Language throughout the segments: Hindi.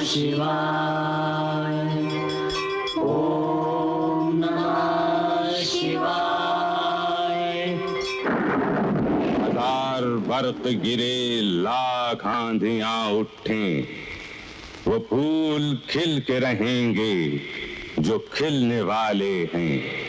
शिवाय। ओम नमः शिवाय। हजार बरस गिरे, लाख आंधियां उठें, वो फूल खिल के रहेंगे जो खिलने वाले हैं।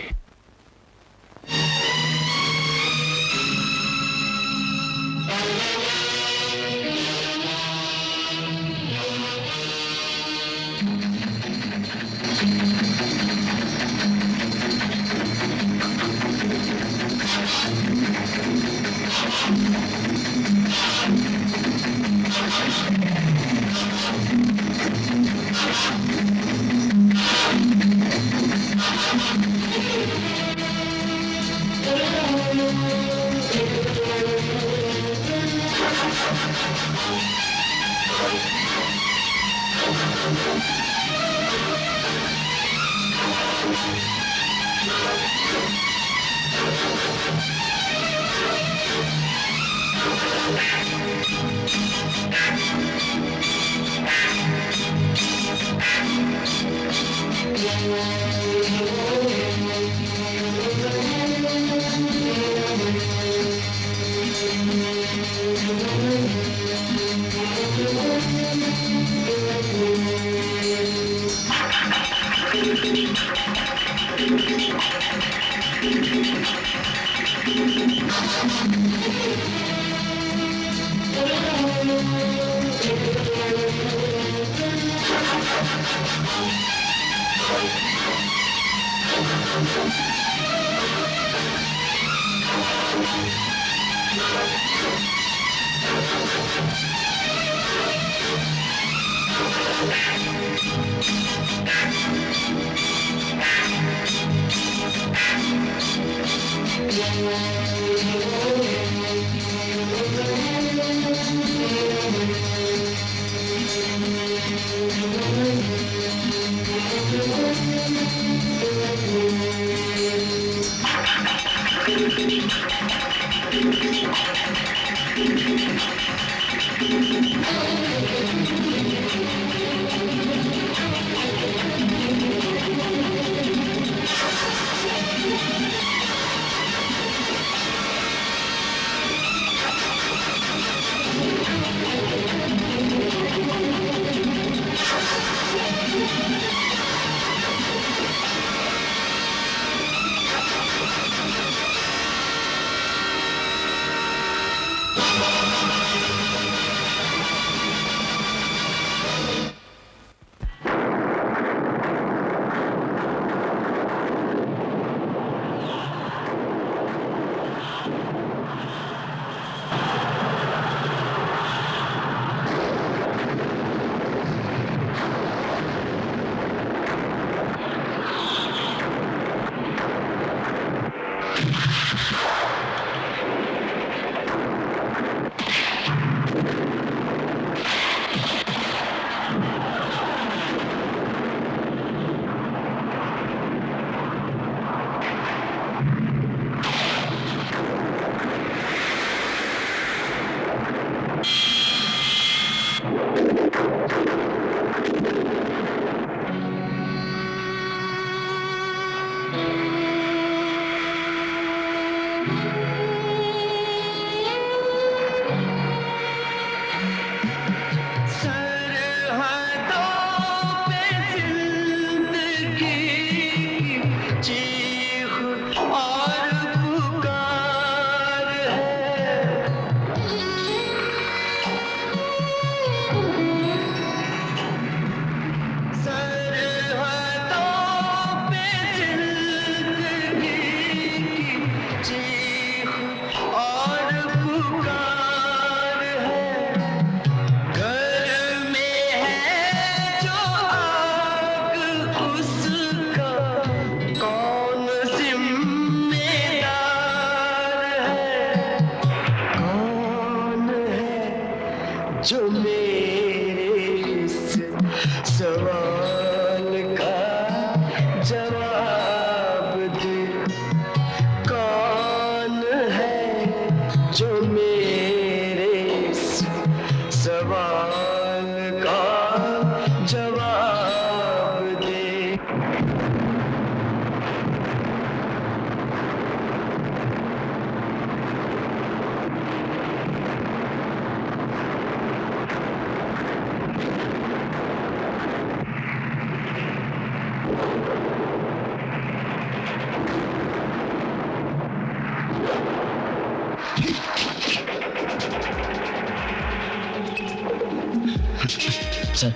सर,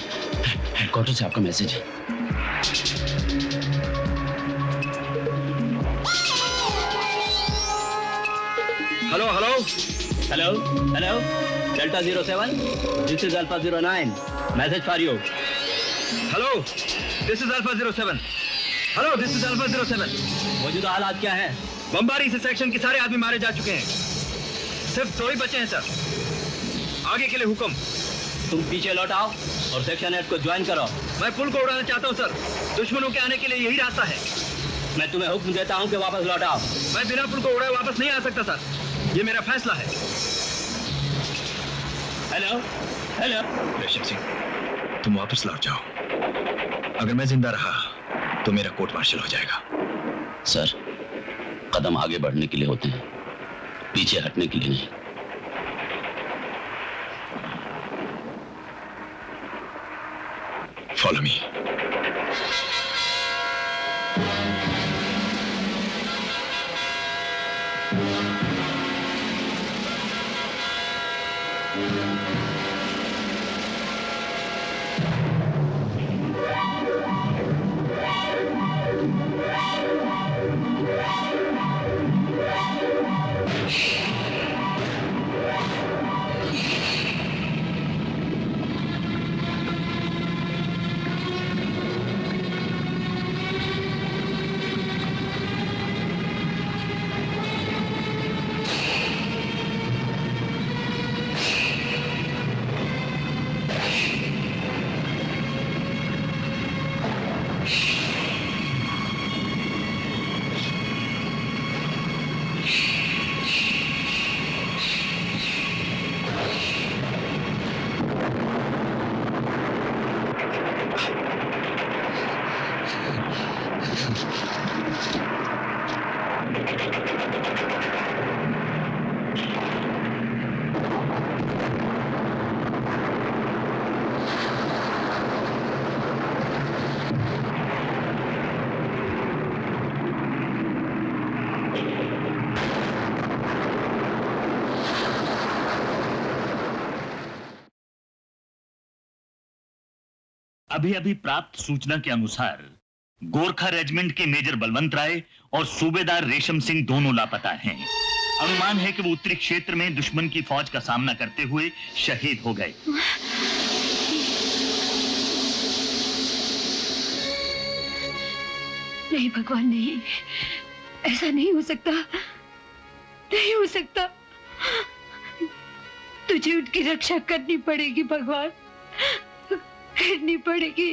हेडक्वार्टर से आपका मैसेज है। Hello hello hello hello, delta 07, this is alpha 09, message for you. Hello, this is alpha 07। Hello, this is alpha 07। मौजूदा हालात क्या है? बमबारी से सेक्शन के सारे आदमी मारे जा चुके हैं, सिर्फ 2 ही बचे हैं सर। आगे के लिए हुक्म। तुम पीछे लौट आओ और सेक्शन 8 को ज्वाइन करो। मैं पुल को उड़ाना चाहता हूँ सर, दुश्मनों के आने के लिए यही रास्ता है। मैं तुम्हें हुक्म देता हूँ कि वापस लौट आओ। मैं बिना पुल को उड़ाए वापस नहीं आ सकता सर, ये मेरा फैसला है। हेलो हेलो, रेशम सिंह, तुम वापस लौट जाओ। अगर मैं जिंदा रहा तो मेरा कोर्ट मार्शल हो जाएगा। सर, कदम आगे बढ़ने के लिए होते हैं, पीछे हटने के लिए नहीं। Follow me. अभी अभी प्राप्त सूचना के अनुसार गोरखा रेजिमेंट के मेजर बलवंत राय और सूबेदार रेशम सिंह दोनों लापता हैं। अनुमान है कि वो उत्तरी क्षेत्र में दुश्मन की फौज का सामना करते हुए शहीद हो गए। नहीं भगवान, नहीं, ऐसा नहीं हो सकता, नहीं हो सकता। तुझे उनकी रक्षा करनी पड़ेगी भगवान, करनी पड़ेगी।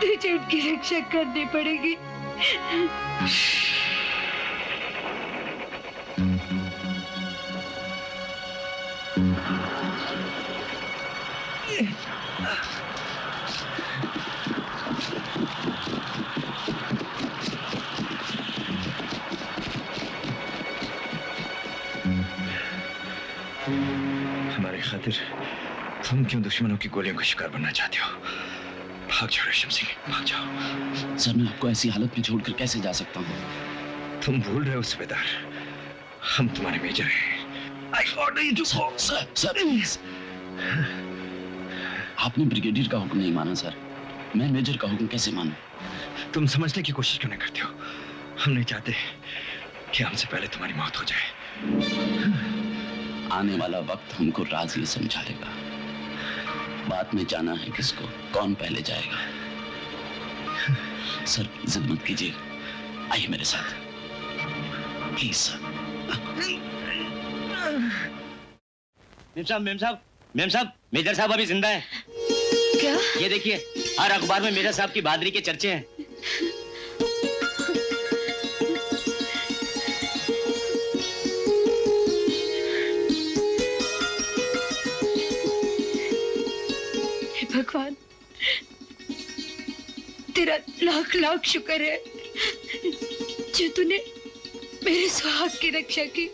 तुझे उनकी रक्षा करनी पड़ेगी। हमारे खातिर तुम क्यों दुश्मनों की गोलियों का शिकार बनना चाहते हो? भाग जाओ रेशम सिंह, भाग जाओ। सर, मैं आपको ऐसी हालत में छोड़कर कैसे जा सकता हूँ? तुम भूल रहे हो सूबेदार, हम तुम्हारे मेजर हैं। I order you to go. Sir please. आपने ब्रिगेडियर का हुक्म नहीं माना सर, मैं मेजर का हुक्म कैसे मानूं? तुम समझने की कोशिश क्यों नहीं करते हो? हम नहीं चाहते कि हमसे पहले तुम्हारी मौत हो जाए। आने वाला वक्त हमको राज ये समझा देगा। बात में जाना है किसको, कौन पहले जाएगा। सर, जिद मत कीजिए, आइए मेरे साथ प्लीज सर। मेम साहब, मेजर साहब अभी जिंदा है। क्या? ये देखिए, हर अखबार में मेजर साहब की बहादुरी के चर्चे हैं। भगवान, तेरा लाख लाख शुक्र है जो तूने मेरे सुहाग की रक्षा की।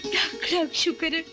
लाख लाख शुक्र है।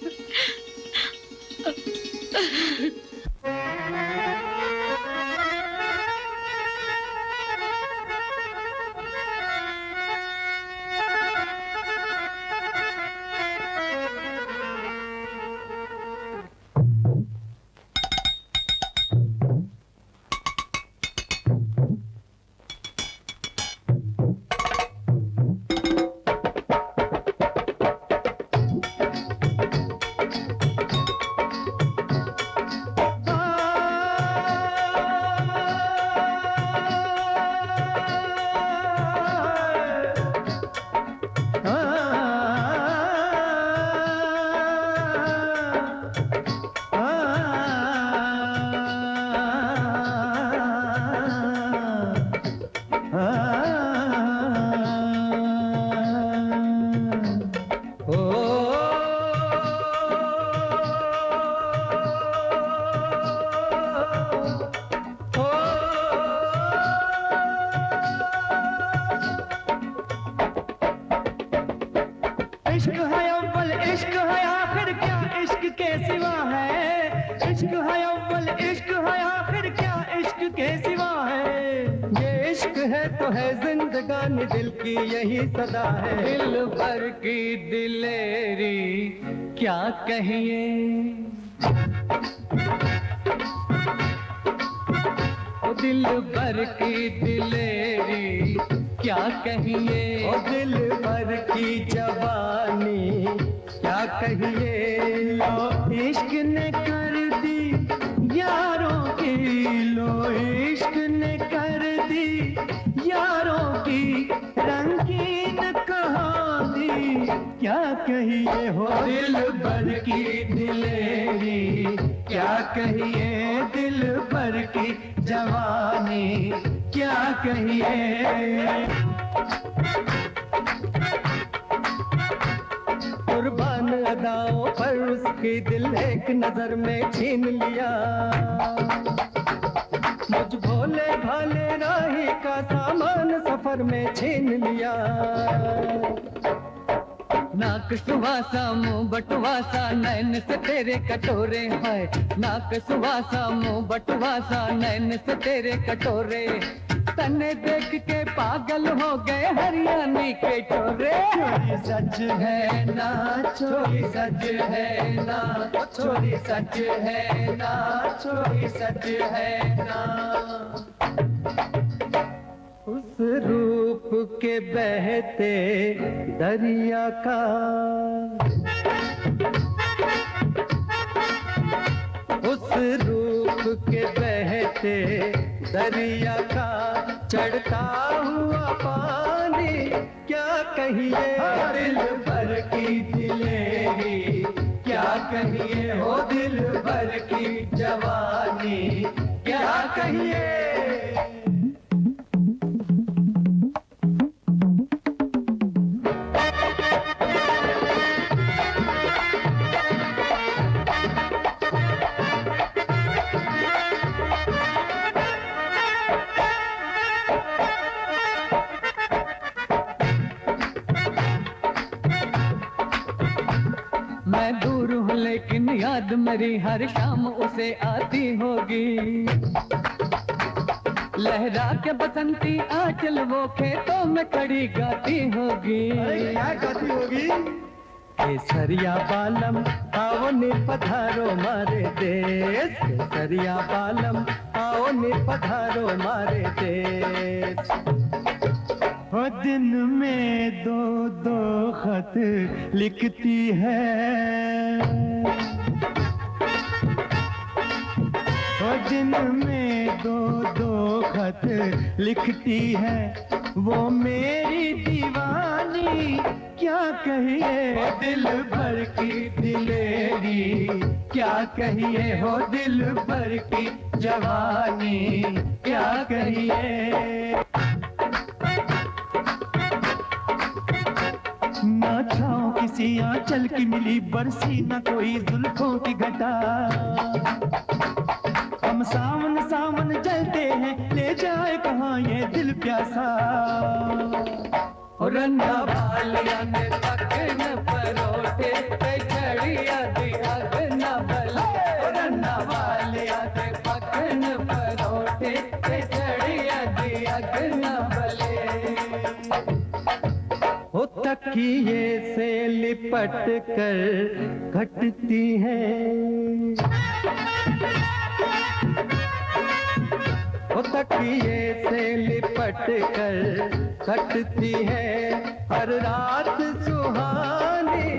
इश्क है अव्वल इश्क है आखिर क्या इश्क के सिवा है। इश्क है अव्वल इश्क है आखिर क्या इश्क के सिवा है। ये इश्क है तो है जिंदगानी दिल की यही सदा है। दिल भर की दिलेरी क्या कहिए। दिल भर की दिलेरी क्या कहिए। ओ दिल भर की जवानी क्या कहिए। लो इश्क ने कर दी यारों की लो इश्क ने कर दी यारों की रंगीन कहानी क्या कहिए। हो दिल भर की दिलेरी क्या कहिए। दिल भर की जवानी क्या कहिए। कुर्बान अदाओं पर उसकी दिल एक नजर में छीन लिया। मुझ भोले भाले राही का सामान सफर में छीन लिया। नाक सुवासा मुंह बटवासा नैन से तेरे कटोरे हैं। नाक सुवासा मुंह बटवासा नैन से तेरे कटोरे। तन्ने देख के पागल हो गए हरियाणी के चोरे। चोरी सच है ना चोरी सच है ना चोरी सच है ना चोरी सच है ना। उस रूप के बहते दरिया का उस रूप के बहते दरिया का चढ़ता हुआ पानी क्या कहिए। दिल भर की दिलेरी क्या कहिए। हो दिल भर की जवानी क्या कहिए। मैं दूर हूँ लेकिन याद मेरी हर शाम उसे आती होगी। लहरा के बसंती आंचल वो खेतों में खड़ी गाती होगी। क्या गाती होगी। केसरिया बालम आओ नि पधारो मारे देश। केसरिया बालम आओ नि पधारो मारे देश। वो दिन में दो दो खत लिखती है। वो दिन में दो दो खत लिखती है। वो मेरी दीवानी क्या कहिए। दिल भर की दिलेरी क्या कहिए। हो दिल भर की जवानी क्या कहिए। ना छाँव किसी आंचल की मिली बरसी न कोई जुल्फों की घटा। हम सावन सावन चलते हैं ले जाए कहाँ ये दिल प्यासा। और रन्ना बालिया ने पकड़ परोठे छड़िया दी अग न बले। और रन्ना बालिया ने पकड़ परोठे छड़िया दी अग न बले। वो तकिए से लिपट कर घटती है। वो तकिए से लिपट कर घटती है। हर रात सुहानी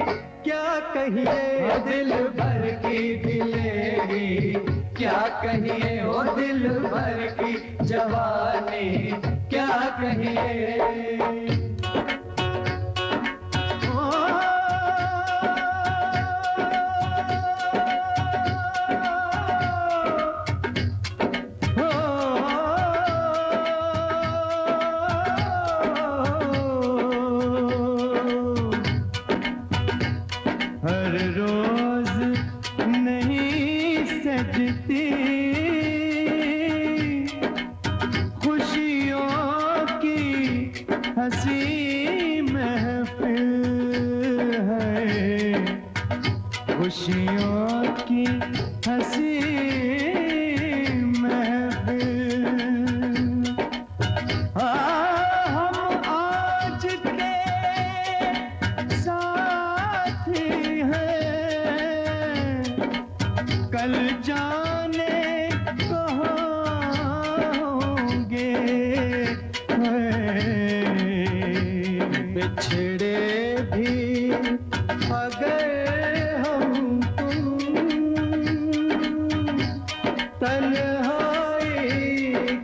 क्या कहिए। दिल भर की दिलेरी क्या कहिए। वो दिल भर की जवानी क्या कहिए। हर रोज नहीं सजती खुशियों की हंसी महफिल है। हंसी महफिल हम आज के साथी हैं, कल जाने कहाँ होंगे, बिछड़े भी अगर हम तुम तन्हाई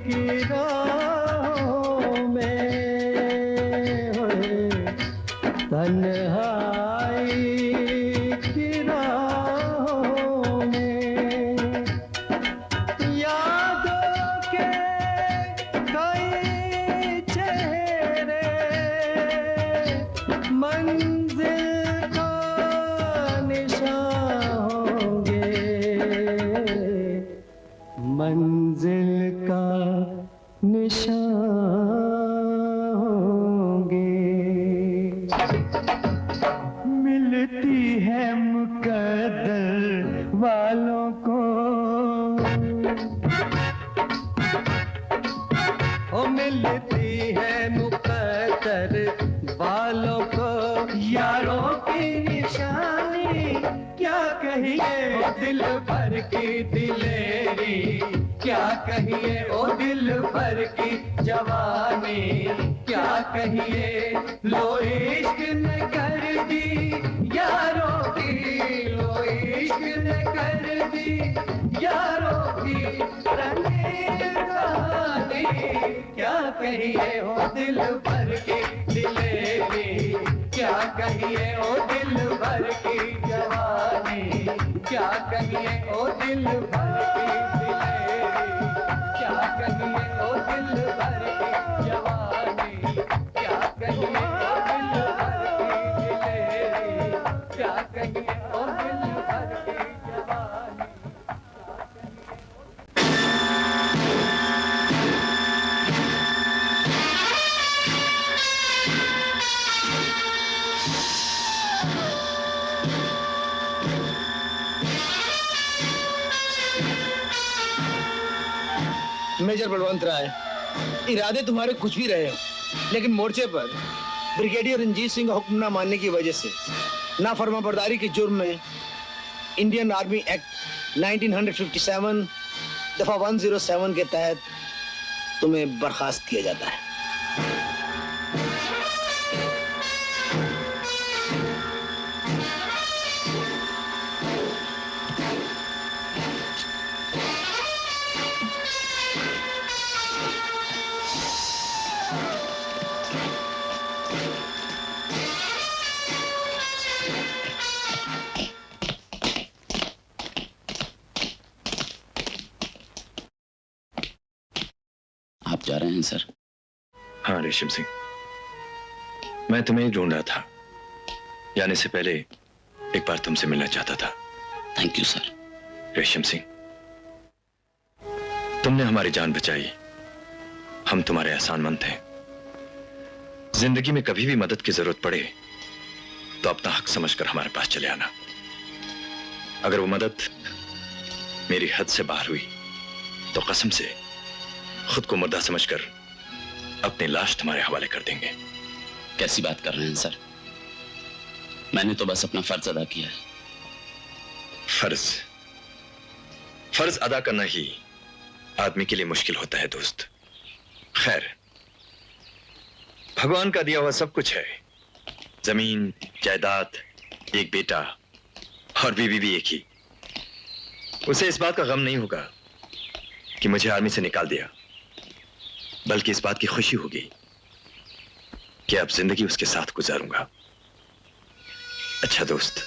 की राहों में, तन्हाई की राहों में, यादों के कई चेहरे मंजिल का निशान होंगे, मंजिल का निशान होंगे। मिलती है मुकद्दर वालों को, ओ मिलती है मुकद्दर वालों को, यारों की निशानी क्या कहिए, ओ दिल भर की दिलेरी क्या कहिए, ओ दिल भर की जवानी क्या कहिए, लो इश्क ने कर दी यारों की, लो इश्क ने कर दी यारों की रंगीन कहानी क्या कहिए, ओ दिल भर की दिलेरी क्या कहिए, ओ दिल भर की जवानी क्या कहिए, ओ दिल भर की दिलेरी क्या कहिए, ओ दिल भर की जवानी क्या कहिए, ओ दिल भर की दिलेरी क्या कहिए, ओ दिल भर की जवानी। मेजर बलवंत राय, इरादे तुम्हारे कुछ भी रहे हो, लेकिन मोर्चे पर ब्रिगेडियर रंजीत सिंह का हुक्म न मानने की वजह से नाफरमाबरदारी के जुर्म में इंडियन आर्मी एक्ट 1957 दफा 107 के तहत तुम्हें बर्खास्त किया जाता है। आप जा रहे हैं सर? हाँ रेशम सिंह, मैं तुम्हें ढूंढ रहा था। जाने से पहले एक बार तुमसे मिलना चाहता था। Thank you sir. Resham Singh, तुमने हमारी जान बचाई, हम तुम्हारे एहसानमंद हैं। जिंदगी में कभी भी मदद की जरूरत पड़े तो अपना हक समझकर हमारे पास चले आना। अगर वो मदद मेरी हद से बाहर हुई तो कसम से खुद को मुर्दा समझकर अपनी लाश तुम्हारे हवाले कर देंगे। कैसी बात कर रहे हैं सर? मैंने तो बस अपना फर्ज अदा किया है। फर्ज अदा करना ही आदमी के लिए मुश्किल होता है दोस्त। खैर, भगवान का दिया हुआ सब कुछ है, जमीन, जायदाद, एक बेटा और बीवी भी एक ही। उसे इस बात का गम नहीं होगा कि मुझे आर्मी से निकाल दिया, बल्कि इस बात की खुशी होगी कि अब जिंदगी उसके साथ गुजारूंगा। अच्छा दोस्त,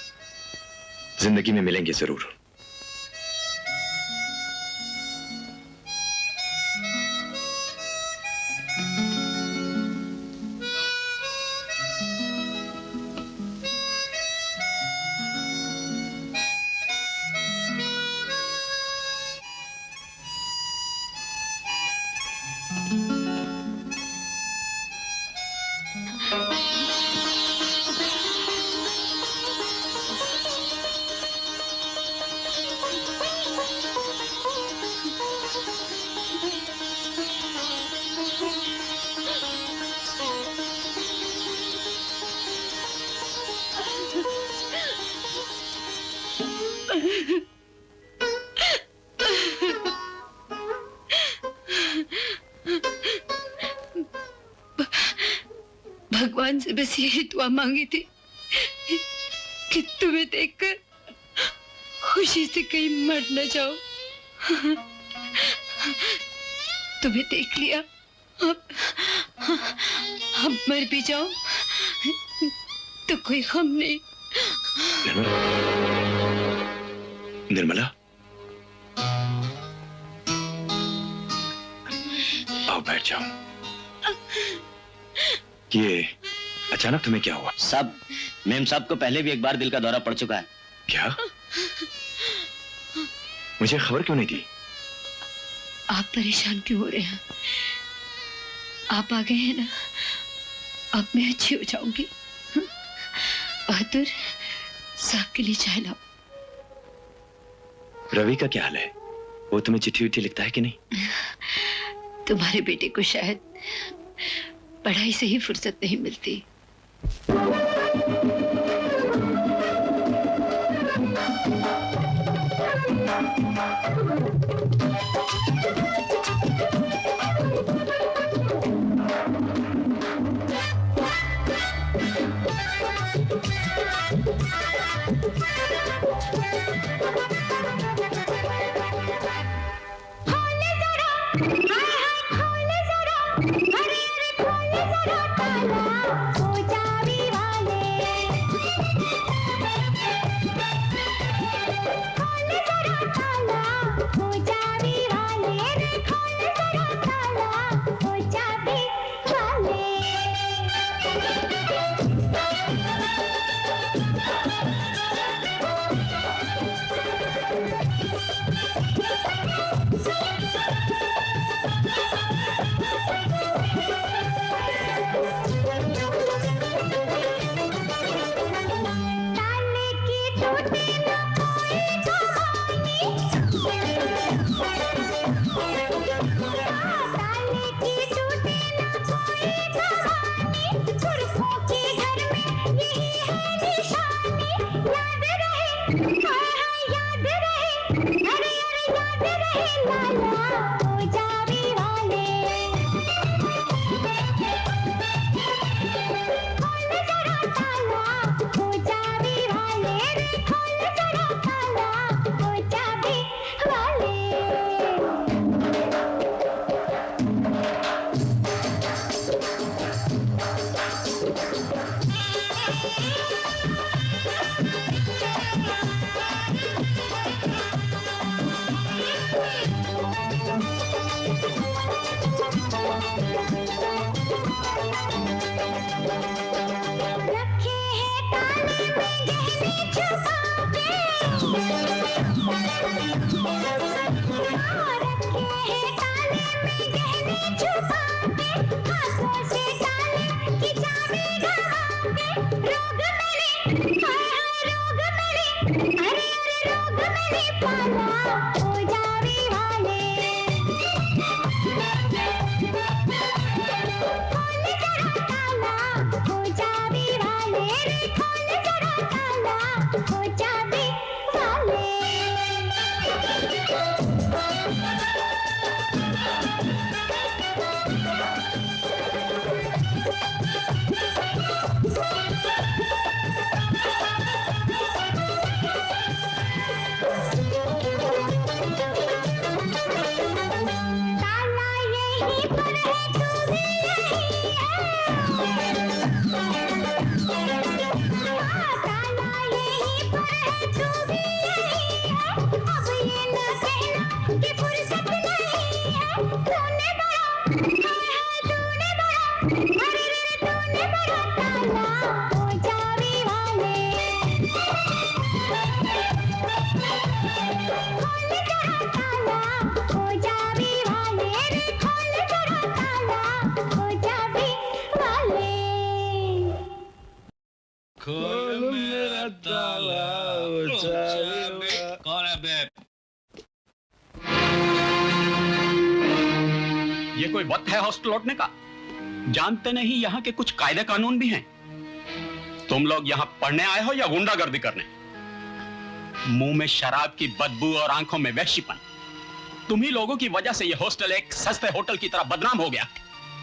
जिंदगी में मिलेंगे जरूर। भगवान से बस यही दुआ मांगी थी कि तुम्हें देखकर खुशी से कहीं मर न जाओ। तुम्हें देख लिया, अब मर भी जाओ तो कोई गम नहीं। निर्मला, आओ बैठ जाओ। ये अचानक तुम्हें क्या हुआ? साहब, मेम साहब को पहले भी एक बार दिल का दौरा पड़ चुका है। क्या? मुझे खबर क्यों नहीं दी? आप परेशान क्यों हो रहे हैं? आप आ गए हैं ना, अब मैं अच्छी हो जाऊंगी। बहादुर, साहब के लिए चाय लाओ। रवि का क्या हाल है? वो तुम्हें चिट्ठी विट्ठी लिखता है कि नहीं? तुम्हारे बेटे को शायद पढ़ाई से ही फुर्सत नहीं मिलती। ये कोई वक्त है हॉस्टल लौटने का? जानते नहीं यहाँ के कुछ कायदे कानून भी हैं। तुम लोग यहाँ पढ़ने आए हो या गुंडागर्दी करने? मुंह में शराब की बदबू और आंखों में वहशीपन। तुम ही लोगों की वजह से ये हॉस्टल एक सस्ते होटल की तरह बदनाम हो गया।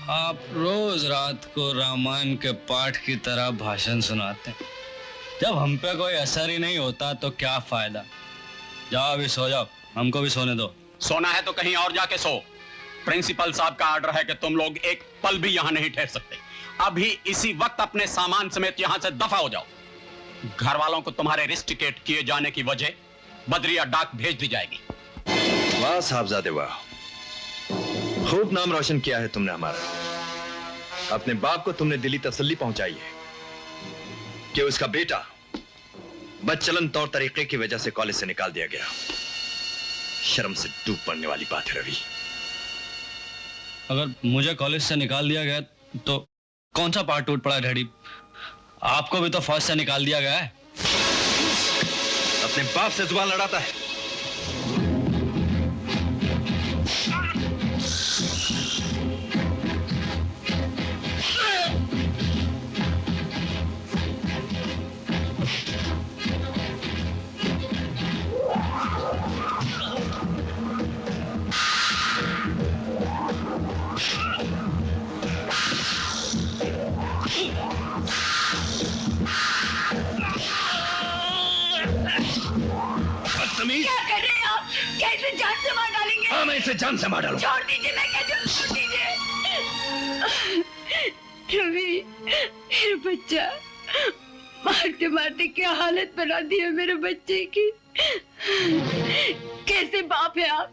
आप रोज रात को रामायण के पाठ की तरह भाषण सुनाते हैं। जब हम पे कोई असर ही नहीं होता तो क्या फायदा। जाओ अभी सो जाओ, हमको भी सोने दो। सोना है तो कहीं और जाके सो। प्रिंसिपल साहब का ऑर्डर है कि तुम लोग एक पल भी यहाँ नहीं ठहर सकते। अभी इसी वक्त अपने सामान समेत यहाँ से दफा हो जाओ। घर वालों को तुम्हारे रिस्ट्रिकेट किए जाने की वजह बदरिया डाक भेज दी जाएगी। वाह साहबजादे वाह, खूब नाम रोशन किया है तुमने हमारा। अपने बाप को तुमने दिली तसल्ली पहुंचाई है कि उसका बेटा बदचलन तौर तरीके की वजह से कॉलेज से निकाल दिया गया। शर्म से डूब पड़ने वाली बात है रवि। अगर मुझे कॉलेज से निकाल दिया गया तो कौन सा पार्ट टूट पड़ा डैडी? आपको भी तो फौज से निकाल दिया गया है। अपने बाप से जुबान लड़ाता है। क्या कर रहे हैं आप? क्या इसे जान से मार डालेंगे? हाँ, मैं इसे जान से मार डालूंगा। छोड़ दीजिए, मैं कहती हूँ छोड़ दीजिए। रवि, मेरा बच्चा, मारते मारते क्या हालत बना दी है मेरे बच्चे की। कैसे बाप है आप?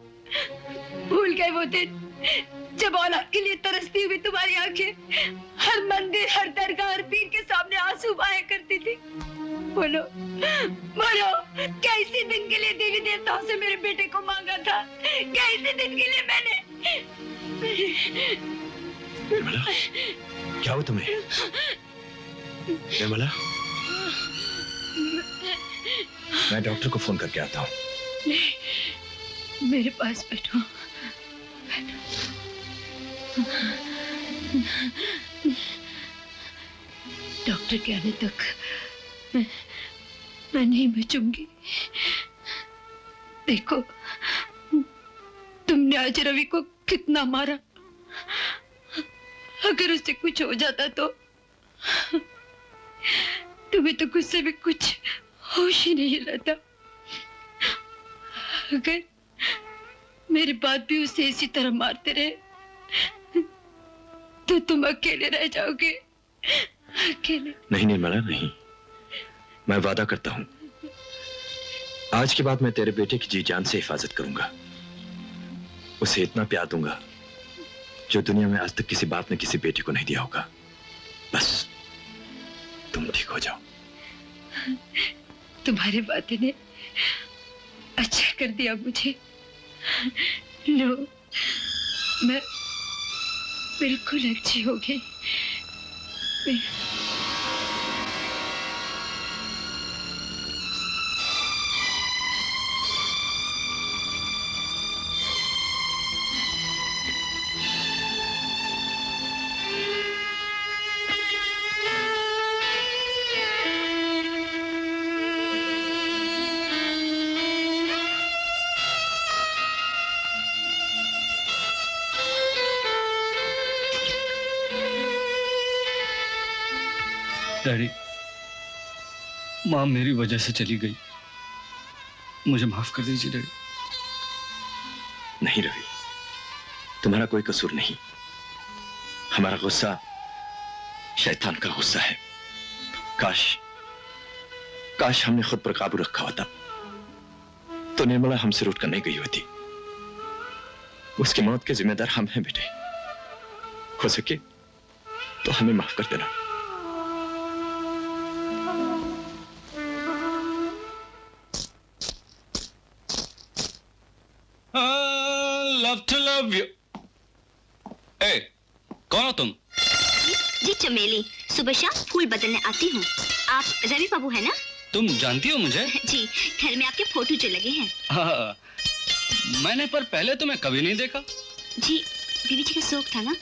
भूल गए वो दिन जब औलाद के लिए तरसती हुई तुम्हारी आंखें हर मंदिर, हर दरगाह, हर पीर के सामने आंसू बहाया करती थी। बोलो बोलो, क्या इसी दिन के लिए देवी देवताओं से मेरे बेटे को मांगा था? क्या इसी दिन के लिए मैंने? निर्मला, क्या हुआ तुम्हें? निर्मला, मैं डॉक्टर को फोन करके आता हूँ। मेरे पास बैठो। डॉक्टर के आने तक मैं नहीं बचूंगी। देखो, तुमने आज रवि को कितना मारा। अगर उससे कुछ हो जाता तो तुम्हें तो गुस्से में कुछ होश ही नहीं रहता। अगर मेरे बाद भी उसे इसी तरह मारते रहे तो तुम अकेले रह जाओगे। अकेले। नहीं निर्मला, नहीं। मैं वादा करता हूं, आज के बाद मैं तेरे बेटे की जी जान से हिफाजत करूंगा। उसे इतना प्यार दूंगा जो दुनिया में आज तक किसी बाप ने किसी बेटे को नहीं दिया होगा। बस तुम ठीक हो जाओ। तुम्हारी बातें ने अच्छा कर दिया मुझे। लो, मैं बिल्कुल अच्छी हो गई। डैडी, माँ मेरी वजह से चली गई, मुझे माफ कर दीजिए डैडी। नहीं रवि, तुम्हारा कोई कसूर नहीं। हमारा गुस्सा शैतान का गुस्सा है। काश हमने खुद पर काबू रखा होता तो निर्मला हमसे रूठ कर नहीं गई होती। उसकी मौत के जिम्मेदार हम हैं बेटे। हो सके तो हमें माफ कर देना। Love to love you. ए, कौन हो तुम? जी चमेली, सुबह शाम फूल बदलने आती हूँ। आप रवि बाबू है ना? तुम जानती हो मुझे? जी, घर में आपके फोटो जो लगे हैं। हाँ, मैंने पर पहले तुम्हें कभी नहीं देखा। जी, बीवी जी का शौक था ना,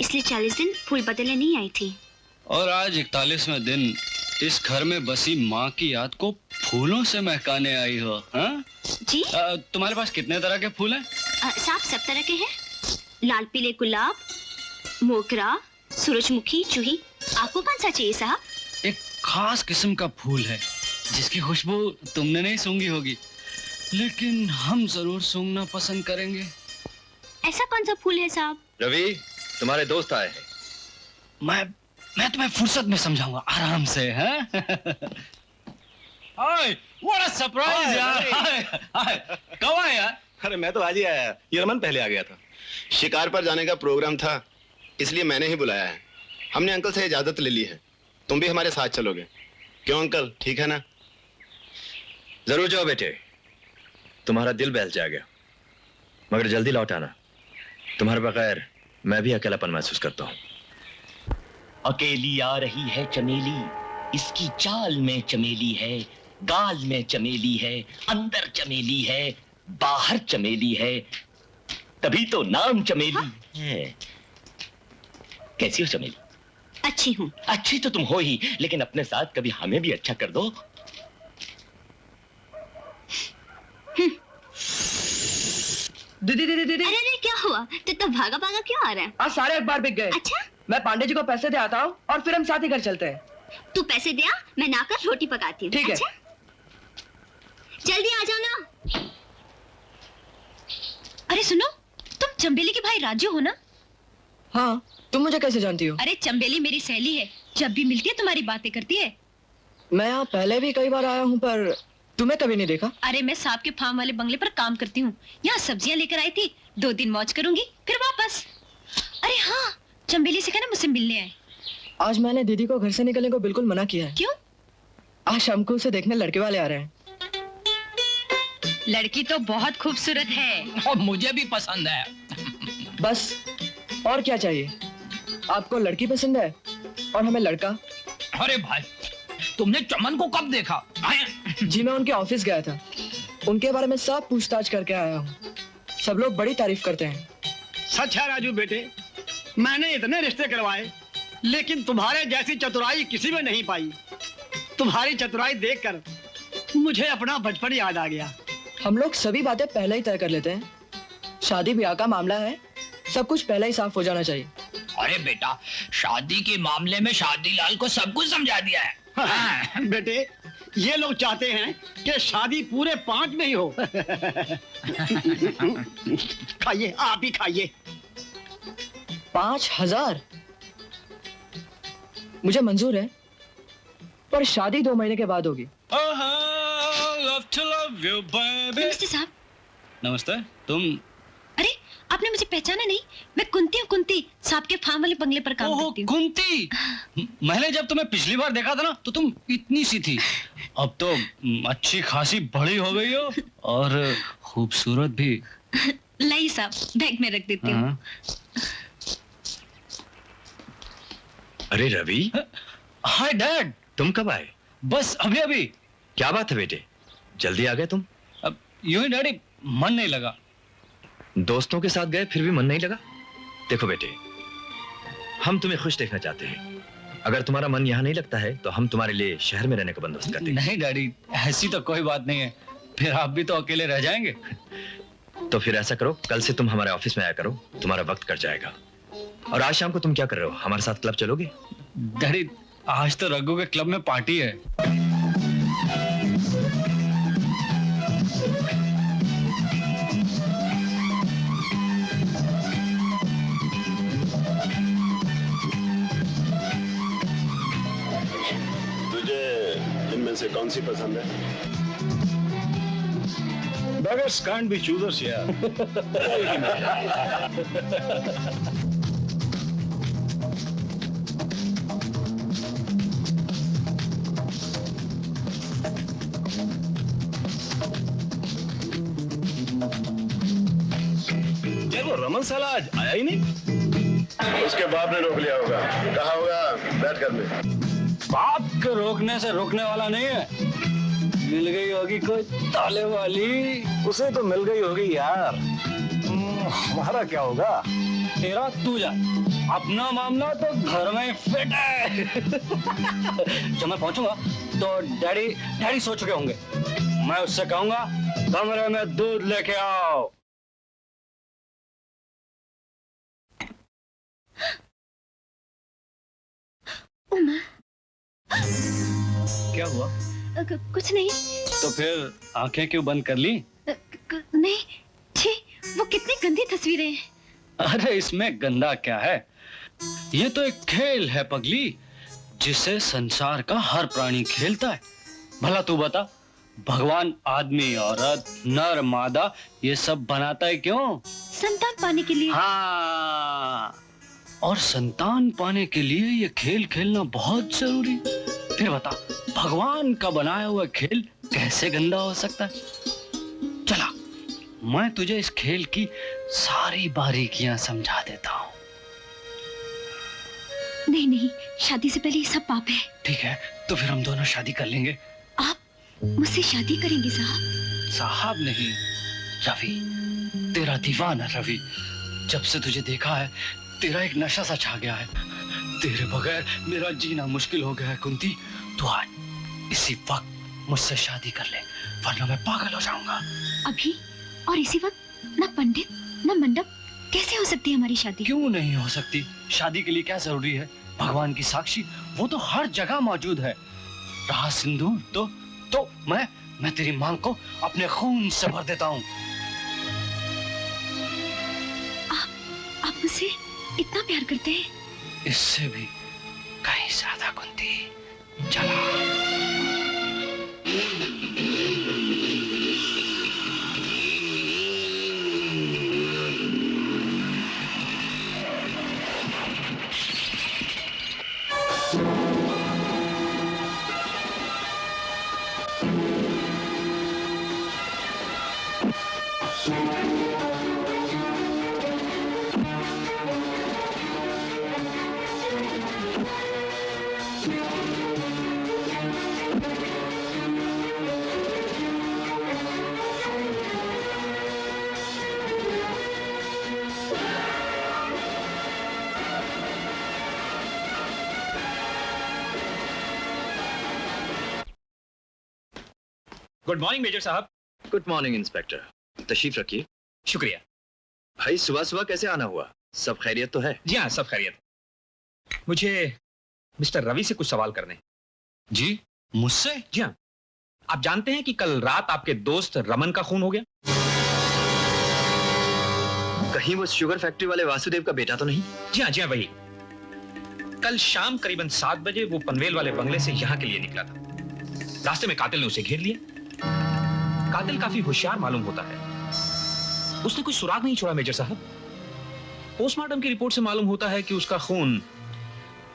इसलिए 40 दिन फूल बदलने नहीं आई थी। और आज 41वें दिन इस घर में बसी माँ की याद को फूलों से महकाने आई हो। हाँ जी। तुम्हारे पास कितने तरह के फूल हैं? साफ सब तरह के हैं। लाल पीले गुलाब, मोगरा, सूरजमुखी, जूही, आपको कौन सा चाहिए साहब? एक खास किस्म का फूल है जिसकी खुशबू तुमने नहीं सूंघी होगी, लेकिन हम जरूर सूंघना पसंद करेंगे। ऐसा कौन सा फूल है साहब? रवि, तुम्हारे दोस्त आए हैं। मैं तुम्हें फुर्सत में समझाऊंगा, आराम से। हैं? हाय, व्हाट अ सरप्राइज यार। हाय, कब आया यार? अरे मैं तो आज ही आया, यमन पहले आ गया था। शिकार पर जाने का प्रोग्राम था, इसलिए मैंने ही बुलाया है। हमने अंकल से इजाजत ले ली है, तुम भी हमारे साथ चलोगे? क्यों अंकल, ठीक है ना? जरूर जाओ बेटे, तुम्हारा दिल बहल जाएगा, मगर जल्दी लौट आना। तुम्हारे बगैर मैं भी अकेलापन महसूस करता हूँ। अकेली आ रही है चमेली, इसकी चाल में चमेली है, गाल में चमेली है, अंदर चमेली है, बाहर चमेली है, तभी तो नाम चमेली है। कैसी हो चमेली? अच्छी हूँ। अच्छी तो तुम हो ही, लेकिन अपने साथ कभी हमें भी अच्छा कर दो। दीदी दीदी दीदी, अरे क्या हुआ? तो भागा भागा क्यों आ रहा है? आज सारे अखबार बिक गए। अच्छा, मैं पांडे जी को पैसे दे आता हूँ और फिर हम साथ ही घर चलते हैं। तू पैसे दे आ, मैं नाकर रोटी पकाती हूँ। ठीक है। अच्छा? जल्दी आ जाओ ना। अरे सुनो, तुम चंबेली के भाई राजू हो ना? हाँ, तुम मुझे कैसे जानती हो? अरे चंबेली मेरी सहेली है, जब भी मिलती है तुम्हारी बातें करती है। मैं यहाँ पहले भी कई बार आया हूँ, पर तुम्हें कभी नहीं देखा। अरे मैं सांप के फार्म वाले बंगले पर काम करती हूँ, यहाँ सब्जियाँ लेकर आई थी, 2 दिन मौज करूंगी फिर वापस। अरे हाँ, चंबेली से कहना मुझसे मिलने आए। आज मैंने दीदी को घर से निकलने को बिल्कुल मना किया है। क्यों? आज शाम को उसे देखने लड़के वाले आ रहे हैं। लड़की तो बहुत खूबसूरत है और मुझे भी पसंद है। बस और क्या चाहिए? आपको लड़की पसंद है और हमें लड़का। अरे भाई, तुमने चमन को कब देखा? जी मैं उनके ऑफिस गया था, उनके बारे में सब पूछताछ करके आया हूँ। सब लोग बड़ी तारीफ करते हैं। सच है राजू बेटे, मैंने इतने रिश्ते करवाए, लेकिन तुम्हारे जैसी चतुराई किसी में नहीं पाई। तुम्हारी चतुराई देखकर मुझे अपना बचपन याद आ गया। हम लोग सभी बातें पहले ही तय कर लेते हैं। शादी ब्याह का मामला है, सब कुछ पहले ही साफ हो जाना चाहिए। अरे बेटा, शादी के मामले में शादीलाल को सब कुछ समझा दिया है। हाँ, बेटे, ये लोग चाहते हैं कि शादी पूरे 5 में ही हो। खाइए, आप ही खाइए। 5000 मुझे मंजूर है, पर शादी 2 महीने के बाद होगी। नमस्ते साहब। नमस्ते। तुम? अरे आपने मुझे पहचाना नहीं? मैं कुंती हूँ, कुंती, सांप के फार्म वाले बंगले पर काम करती हूँ। कुंती, मैंने जब तुम्हें पिछली बार देखा था ना, तो तुम इतनी सी थी, अब तो अच्छी खासी बड़ी हो गई हो और खूबसूरत भी। लाई साहब, बैग में रख देती हूँ। अरे रवि। Hi dad. तुम कब आए? बस अभी अभी। क्या बात है बेटे, जल्दी आ गए तुम? अब यूं ही डैडी, मन नहीं लगा। दोस्तों के साथ गए फिर भी मन नहीं लगा? देखो बेटे, हम तुम्हें खुश देखना चाहते हैं। अगर तुम्हारा मन यहाँ नहीं लगता है तो हम तुम्हारे लिए शहर में रहने का बंदोबस्त करते हैं। नहीं डैडी, ऐसी तो कोई बात नहीं है, फिर आप भी तो अकेले रह जाएंगे। तो फिर ऐसा करो, कल से तुम हमारे ऑफिस में आया करो, तुम्हारा वक्त कट जाएगा। और आज शाम को तुम क्या कर रहे हो, हमारे साथ क्लब चलोगे? डैडी, आज तो रघु के क्लब में पार्टी है। से कौन सी पसंद है? Beggars can't be choosers यार। यार वो रमन साला आज आया ही नहीं। उसके बाप ने रोक लिया होगा, कहा होगा बैठ कर में। बाप के रोकने से रोकने वाला नहीं है, मिल गई होगी कोई ताले वाली। उसे तो मिल गई होगी यार, हमारा क्या होगा? तेरा तू जा, अपना मामला तो घर में फिट है। जब मैं पहुंचूंगा तो डैडी सो चुके होंगे। मैं उससे कहूंगा कमरे में दूध लेके आओ। उमा। क्या हुआ? कुछ नहीं। तो फिर आंखें क्यों बंद कर ली? नहीं, छी, वो कितनी गंदी तस्वीरें हैं। अरे इसमें गंदा क्या है? ये तो एक खेल है पगली, जिसे संसार का हर प्राणी खेलता है। भला तू बता, भगवान आदमी औरत नर मादा ये सब बनाता है क्यों? संतान पाने के लिए। हाँ, और संतान पाने के लिए ये खेल खेलना बहुत जरूरी। फिर बता, भगवान का बनाया हुआ खेल कैसे गंदा हो सकता है? चला, मैं तुझे इस खेल की सारी बारीकियां समझा देता हूँ। नहीं नहीं, शादी से पहले ये सब पाप है। ठीक है, तो फिर हम दोनों शादी कर लेंगे। आप मुझसे शादी करेंगे साहब? साहब नहीं, रवि, तेरा दीवाना रवि। जब से तुझे देखा है, तेरा एक नशा सा छा गया है। तेरे बगैर मेरा जीना मुश्किल हो गया है कुंती। तू आज इसी वक्त मुझसे शादी कर ले, वरना मैं पागल हो जाऊंगा। अभी और इसी वक्त? न पंडित न मंडप, कैसे हो सकती है हमारी शादी? क्यों नहीं हो सकती? शादी के लिए क्या जरूरी है? भगवान की साक्षी, वो तो हर जगह मौजूद है। रहा सिंदूर तो मैं तेरी मांग को अपने खून से भर देता हूँ। आप मुझसे इतना प्यार करते हैं? इससे भी कहीं ज्यादा कुंती। चला। गुड मॉर्निंग मेजर साहब। गुड मॉर्निंग इंस्पेक्टर, तशरीफ रखिए। शुक्रिया। भाई सुबह सुबह कैसे आना हुआ? सब खैरियत तो है? जी हाँ, सब खैरियत। मुझे मिस्टर रवि से कुछ सवाल करने। जी, मुझसे? जी हाँ। आप जानते हैं कि कल रात आपके दोस्त रमन का खून हो गया? कहीं वो शुगर फैक्ट्री वाले वासुदेव का बेटा तो नहीं? जी हाँ वही। कल शाम करीबन 7 बजे वो पनवेल वाले बंगले से यहाँ के लिए निकला था। रास्ते में कातिल ने उसे घेर लिया। कातिल काफी होशियार मालूम होता है। उसने कोई सुराग नहीं छोड़ा मेजर साहब। पोस्टमार्टम की रिपोर्ट से मालूम होता है कि उसका खून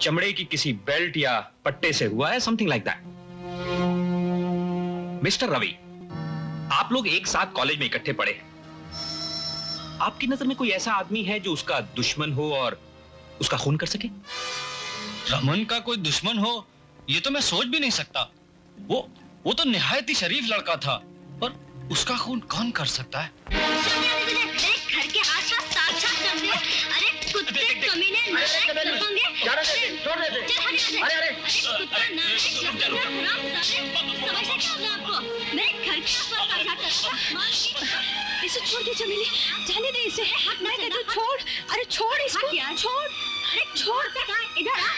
चमड़े की किसी बेल्ट या पट्टे से हुआ है, something like that. Mister Ravi, आप लोग एक साथ कॉलेज में इकट्ठे पढ़े हैं। आपकी नजर में कोई ऐसा आदमी है जो उसका दुश्मन हो और उसका खून कर सके? रमन का कोई दुश्मन हो, ये तो मैं सोच भी नहीं सकता। वो तो निहायत ही शरीफ लड़का था, पर उसका खून कौन कर सकता है? घर के आसपास साक्षात कर दे। अरे कुत्ते कमीने नालायक लफंगे। छोड़ दे। अरे कुत्ता नालायक लफंगा हराम समझते क्या होगा आपको? मेरे घर के आसपास साक्षात कर। इसे छोड़ दे चमेली, जाने दे इसे। मैं कहती हूँ छोड़। अरे छोड़ इसको, छोड़। अरे छोड़ के कहाँ? इधर आ।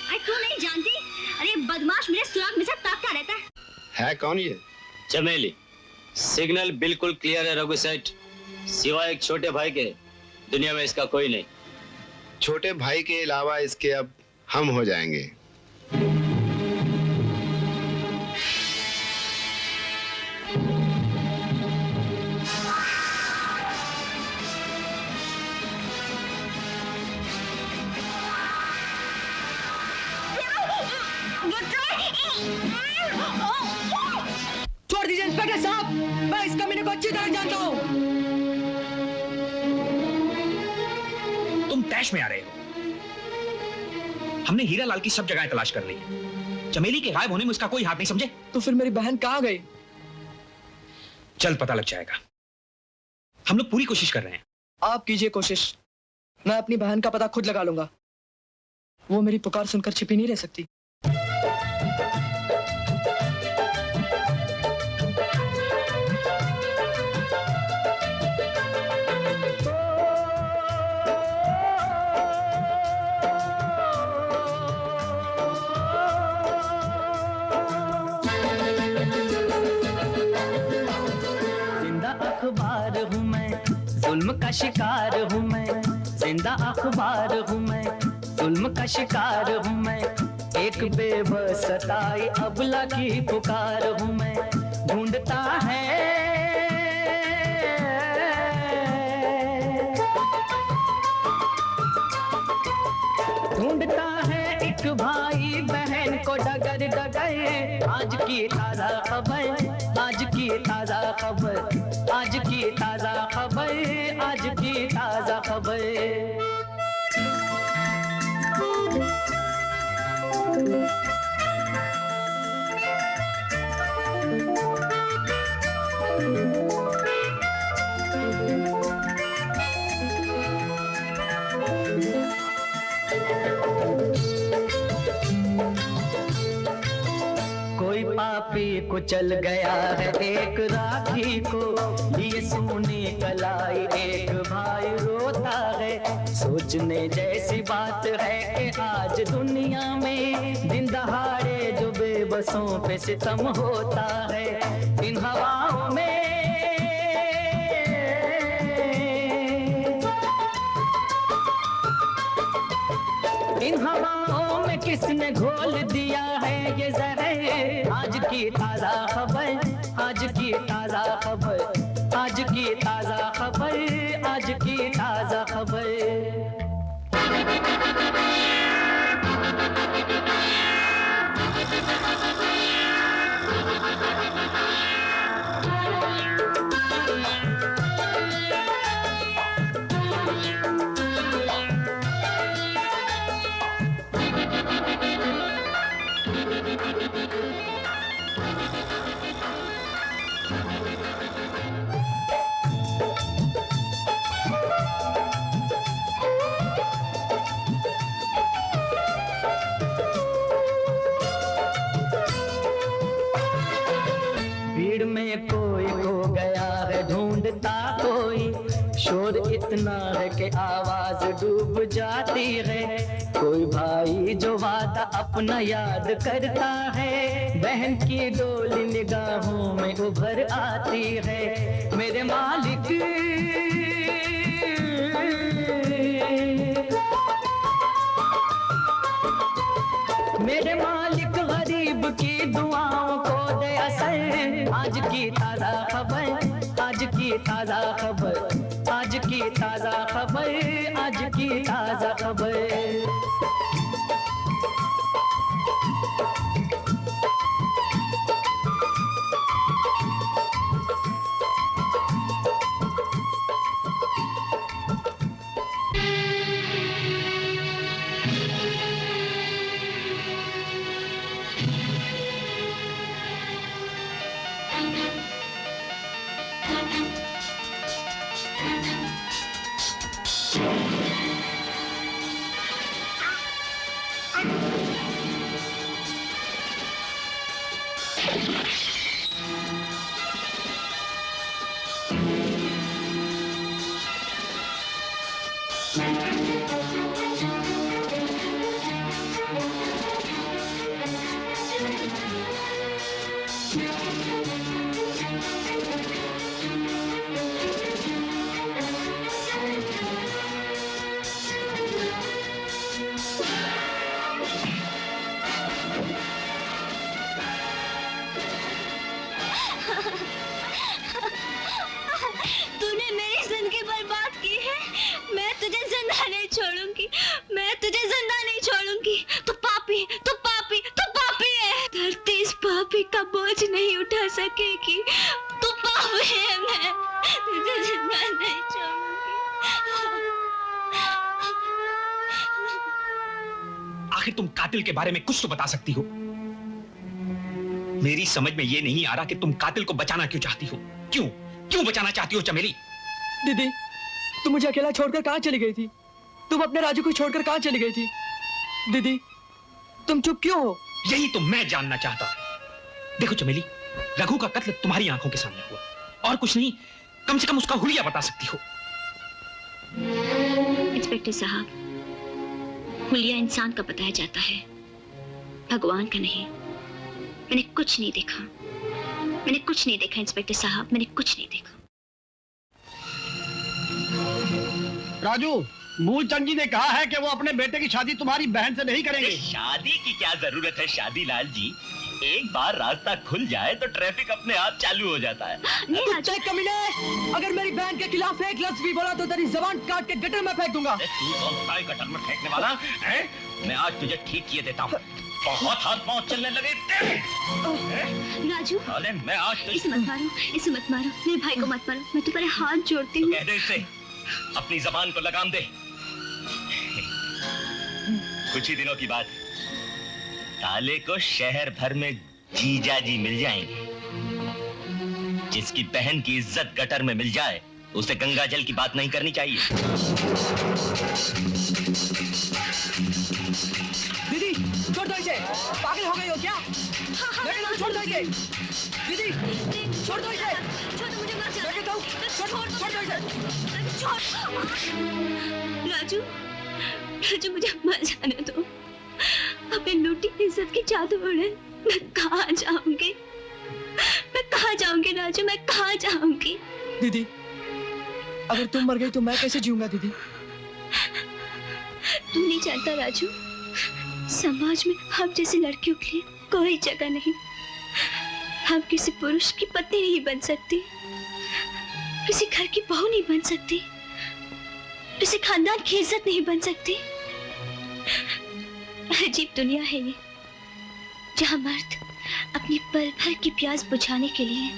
अरे तू नहीं जानती? अरे बदमाश मेरे सुराग में से ताकता रहता है। कौन ये? चमेली। सिग्नल बिल्कुल क्लियर है रघु सेठ, सिवाय एक छोटे भाई के दुनिया में इसका कोई नहीं। छोटे भाई के अलावा इसके अब हम हो जाएंगे। छोड़ दीजिए इंस्पेक्टर साहब, मैं इस कमीने को अच्छी तरह जानता हूँ। तुम तैश में आ रहे हो। हमने हीरा लाल की सब जगह तलाश कर ली। चमेली के गायब होने में उसका कोई हाथ नहीं, समझे? तो फिर मेरी बहन कहाँ गई? जल्द पता लग जाएगा। हम लोग पूरी कोशिश कर रहे हैं। आप कीजिए कोशिश, मैं अपनी बहन का पता खुद लगा लूंगा। वो मेरी पुकार सुनकर छिपी नहीं रह सकती। जुल्म का शिकार हूँ मैं, जिंदा अखबार हूँ मैं, जुल्म का शिकार हूँ मैं, एक बेबस सताई अबला की पुकार हूँ मैं, ढूंढता है एक भाई बहन को डगर डगर, आज की ताजा खबर, आज की ताजा खबर, आज की ताजा खबर, आज की ताजा खबर। कोई पापी को चल गया है एक राखी को, लिए सोने कलाई एक भाई रोता है। सोचने जैसी बात है कि आज दुनिया में दिन दहाड़े जो बेबसों पे सितम होता है। इन हवाओं में इन हवाओं में किसने घोल दिया है ये जहर। आज की ताजा खबर, आज की ताजा खबर, आज की ताजा खबर, आज की ताजा खबर। भीड़ में कोई खो गया है ढूंढता कोई, शोर इतना है कि आवाज डूब जाती है। कोई भाई जो वादा अपना याद करता है, बहन की डोली निगाहों में उभर आती है। मेरे मालिक मेरे मालिक गरीब की दुआओं को दे असर। आज की ताजा खबर, आज की ताजा खबर, आज की ताजा खबर, आज की ताजा खबर। तूने मेरी जिंदगी बर्बाद की है। मैं तुझे जिंदा नहीं छोड़ूंगी, मैं तुझे जिंदा नहीं छोड़ूंगी। तू पापी, तू पापी, तू पापी है। धरती इस पापी का बोझ नहीं उठा सकेगी। तू पापी है, मैं तुझे जिंदा नहीं छोड़ूंगी। आखिर तुम कातिल के बारे में कुछ तो बता सकती हो। मेरी समझ में ये नहीं आ रहा कि तुम कातिल को बचाना क्यों चाहती हो। क्यों बचाना चाहती हो चमेली? दीदी, तुम मुझे अकेला छोड़कर कहां चली गई थी? तुम अपने राजू को छोड़कर कहां चली गई थी? दीदी, तुम चुप क्यों हो? यही तो मैं जानना चाहता। देखो चमेली, रघु का कत्ल तुम्हारी आंखों के सामने हुआ, और कुछ नहीं, कम से कम उसका हुलिया बता सकती हो। इंस्पेक्टर साहब, हुलिया इंसान का बताया जाता है, भगवान का नहीं। मैंने कुछ नहीं देखा, मैंने कुछ नहीं देखा इंस्पेक्टर साहब, मैंने कुछ नहीं देखा। राजू, मूलचंद जी ने कहा है कि वो अपने बेटे की शादी तुम्हारी बहन से नहीं करेंगे। शादी की क्या जरूरत है शादीलाल जी? एक बार रास्ता खुल जाए तो ट्रैफिक अपने आप चालू हो जाता है। कुत्ते कमीने, अगर मेरी बहन के खिलाफ एक लफ्ज भी बोला तो तेरी जबान काट के गटर में फेंक दूंगा। तू कौन सा गटर में फेंकने वाला है? मैं आज तुझे ठीक किए देता हूँ। बहुत हाथ पांव चलने लगे राजू, अरे मैं आज इसे मत मारो, इसे मत मारो, मेरे भाई को मत मारो, मैं तुम्हारे हाथ जोड़ती हूँ। कह दे इसे अपनी जबान को लगाम दे। कुछ ही दिनों की बात, काले को शहर भर में जीजा जी मिल जाएंगे। जिसकी बहन की इज्जत गटर में मिल जाए उसे गंगा जल की बात नहीं करनी चाहिए। दीदी छोड़ दो इसे, पागल हो गई हो क्या? मैं छोड़ दो इसे, दीदी छोड़ दो इसे, छोड़ दो मुझे, मर जाना। मैं कहता हूँ छोड़ दो इसे। राजू, राजू मुझे मर जाने दो। अपनी लूटी इज्जत की जादू उड़े, मैं कहाँ जाऊंगी? मैं कहाँ जाऊंगी राजू, मैं कहाँ जाऊंगी? दीदी अगर तुम मर गई तो मैं कैसे जीऊंगा दीदी? तू नहीं जानता राजू, समाज में हम जैसी लड़कियों के लिए कोई जगह नहीं। हम किसी पुरुष की पत्नी नहीं बन सकती, किसी घर की बहू नहीं बन सकती, किसी खानदान की इज्जत नहीं बन सकती। अजीब दुनिया है ये, जहाँ मर्द अपनी पल भर की प्यास बुझाने के लिए